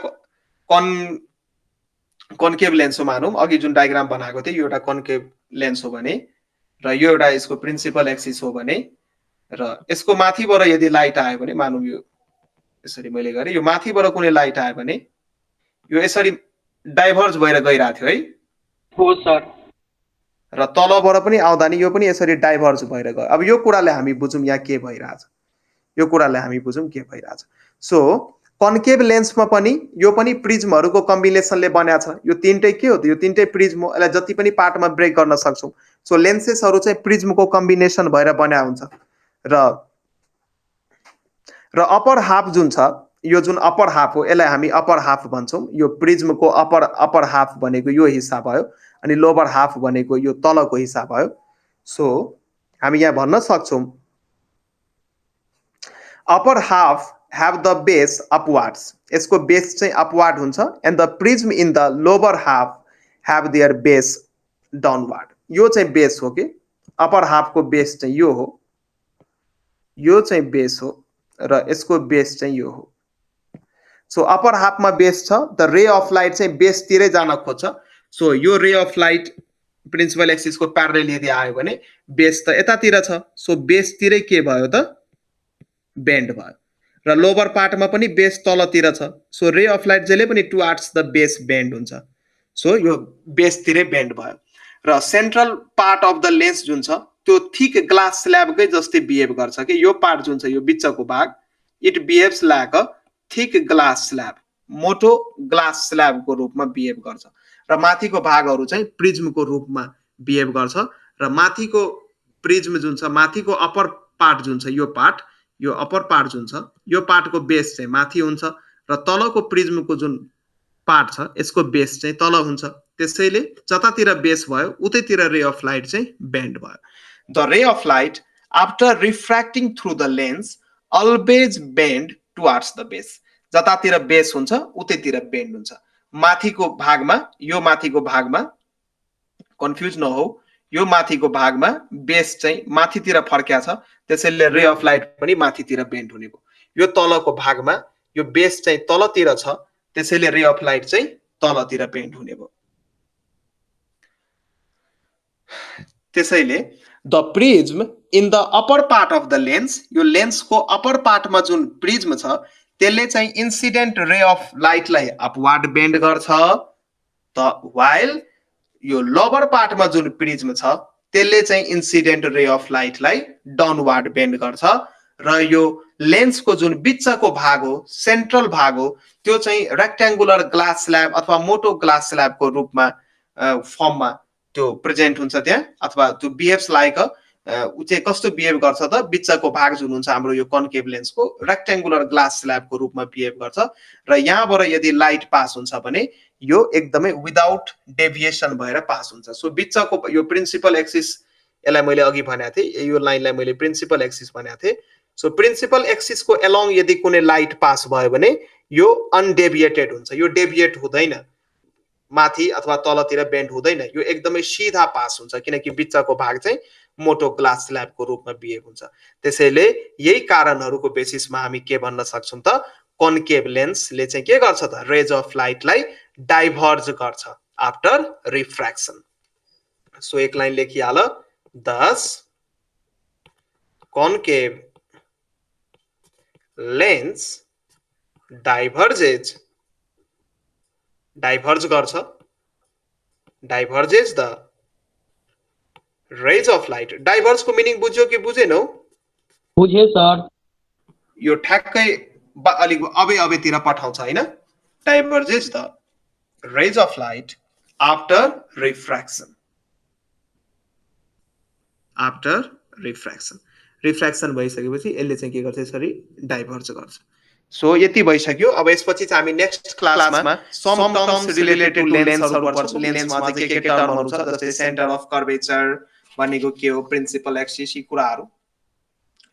कन्केभ लेन्स हो मानौँ। अघि जुन डायग्राम बनाएको थिए यो एउटा कन्केभ लेन्स हो भने र यो एउटा यसको प्रिन्सिपल एक्सिस हो भने र यसको माथिबाट यदि लाइट आयो भने मानौँ यो यसरी मैले गरेँ, यो माथिबाट कुनै लाइट आयो भने यो यसरी डाइभर्ज भएर गइरहेको थियो है। हो सर। र तलबाट पनि आउँदा नि यो पनि यसरी डाइभर्ज भएर गयो। अब यो कुराले हामी बुझौँ यहाँ के भइरहेछ, यो कुरालाई हामी बुझौँ के भइरहेछ। सो कन्केभ लेन्समा पनि यो पनि प्रिज्महरूको कम्बिनेसनले बनेको छ। यो तीनटै के हो त, यो तीनटै प्रिज्म हो। यसलाई जति पनि पार्टमा ब्रेक गर्न सक्छौँ। सो लेन्सेसहरू चाहिँ प्रिज्मको कम्बिनेसन भएर बन्या हुन्छ। र अप्पर हाफ जुन छ, यो जुन अप्पर हाफ हो यसलाई हामी अप्पर हाफ भन्छौँ। यो प्रिज्मको अप्पर हाफ भनेको यो हिस्सा भयो, अनि लोवर हाफ भनेको यो तलको हिस्सा भयो। सो हामी यहाँ भन्न सक्छौँ upper half have the base upwards, यसको बेस चाहिँ अपवार्ड हुन्छ, and the prism in the lower half have their base downward। यो चाहिँ बेस हो कि अप्पर हाफको बेस चाहिँ यो हो, यो चाहिँ बेस हो र यसको बेस चाहिँ यो हो। सो अप्पर हाफमा बेस छ, द रे अफ लाइट चाहिँ बेसतिरै जान खोज्छ। सो यो रे अफ लाइट प्रिन्सिपल एक्सिसको प्यारलल यदि आयो भने बेस त यतातिर छ, सो बेसतिरै के भयो त बेन्ड भयो। र लोवर पार्टमा पनि बेस तलतिर छ, सो रे अफ लाइट जहिले पनि टुवार्ड्स द बेस बेन्ड हुन्छ। सो यो बेसतिरै बेन्ड भयो। र central part of the lens जुन छ त्यो थिक ग्लास स्ल्याबकै जस्तै बिहेभ गर्छ कि यो पार्ट जुन छ यो बिचको भाग it behaves like a thick glass slab, मोटो ग्लास स्ल्याबको रूपमा बिहेभ गर्छ। र माथिको भागहरू चाहिँ प्रिज्मको रूपमा बिहेभ गर्छ। र माथिको प्रिज्म जुन छ, माथिको अप्पर पार्ट जुन छ, यो पार्ट, यो अप्पर पार्ट जुन छ, यो पार्टको बेस चाहिँ माथि हुन्छ र तलको प्रिज्मको जुन पार्ट छ यसको बेस चाहिँ तल हुन्छ। त्यसैले जतातिर बेस भयो उतैतिर रे अफ लाइट चाहिँ बेन्ड भयो। The ray of light after refracting through the lens always bend towards the base, जतातिर बेस हुन्छ उतैतिर बेन्ड हुन्छ। माथिको भागमा, यो माथिको भागमा कन्फ्युज नहो, यो माथिको भागमा बेस चाहिँ माथितिर फर्क्या छ, त्यसैले रे अफ लाइट पनि माथितिर बेन्ड हुने भयो। यो तलको भागमा यो बेस चाहिँ तलतिर छ, त्यसैले रे अफ लाइट चाहिँ तलतिर बेन्ड हुने भयो। त्यसैले the prism in the upper part of the lens, यो लेन्सको अप्पर पार्टमा जुन प्रिज्म छ त्यसले चाहिँ इन्सिडेन्ट रे अफ लाइटलाई अपवार्ड बेन्ड गर्छ, त व्हाइल यो लोवर पार्टमा जुन प्रिज्म छ त्यसले चाहिँ इन्सिडेन्ट रे अफ लाइटलाई डाउनवार्ड बेन्ड गर्छ। र यो लेन्सको जुन बिचको भाग हो, सेन्ट्रल भाग हो, त्यो चाहिँ रेक्ट्याङ्गुलर ग्लास स्ल्याब अथवा मोटो ग्लास स्ल्याबको रूपमा फर्ममा त्यो प्रेजेन्ट हुन्छ त्यहाँ, अथवा त्यो बिहेव्स लाइक उ चाहिँ कस्तो बिहेभ गर्छ त, बिचको भाग जुन हुन्छ हाम्रो यो कन्केभ लेन्सको रेक्ट्याङ्गुलर ग्लास स्ल्याबको रूपमा बिहेभ गर्छ। र यहाँबाट यदि लाइट पास हुन्छ भने यो एकदमै विदाउट डेभिएसन भएर पास हुन्छ। सो बिचको यो प्रिन्सिपल एक्सिस, यसलाई मैले अघि भनेको थिएँ, यो लाइनलाई मैले प्रिन्सिपल एक्सिस भनेको थिएँ। सो प्रिन्सिपल एक्सिसको एलोङ यदि कुनै लाइट पास भयो भने यो अनडेभिएटेड हुन्छ, यो डेभिएट हुँदैन, माथि अथवा तलतिर बेन्ड हुँदैन, यो एकदमै सिधा पास हुन्छ, किनकि बिचको भाग चाहिँ मोटो ग्लास स्ल्याबको रूपमा बिहेभ हुन्छ। त्यसैले यही कारणहरूको बेसिसमा हामी के भन्न सक्छौँ त, कन्केभ लेन्सले चाहिँ के गर्छ त, रेज अफ लाइटलाई डाइभर्ज गर्छ आफ्टर रिफ्र्याक्सन। सो एक लाइन लेखिहाल, दस कन्केभ लेन्स डाइभर्जेज डाइभर्ज गर्छ डाइभर्जेज the rays of light diverge को मिनिङ बुझ्यो कि बुझेनौ बुझे सर यो ठ्याक्कै अलिक अबेतिर पठाउँछ हैन diverges the rays of light after refraction refraction भइसकेपछि यसले चाहिँ के गर्छ यसरी डाइभर्ज गर्छ सो यति भइसक्यो अब यसपछि चाहिँ हामी नेक्स्ट क्लासमा सम टर्म्स रिलेटेड टु लेन्सहरु पढ्छौं लेन्समा चाहिँ के टर्महरु छ जस्तै सेन्टर अफ कर्वेचर भनेको के हो प्रिन्सिपल एक्सिस यी कुराहरु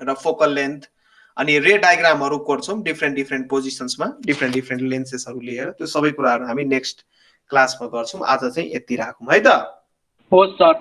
र फोकल लेन्थ अनि रे डायग्रामहरु कोर्छौं डिफरेन्ट पोजिसन्समा डिफरेन्ट लेन्सेसहरु लिएर त्यो सबै कुराहरु हामी नेक्स्ट क्लासमा गर्छौं आज चाहिँ यति राखौं है त होस् सर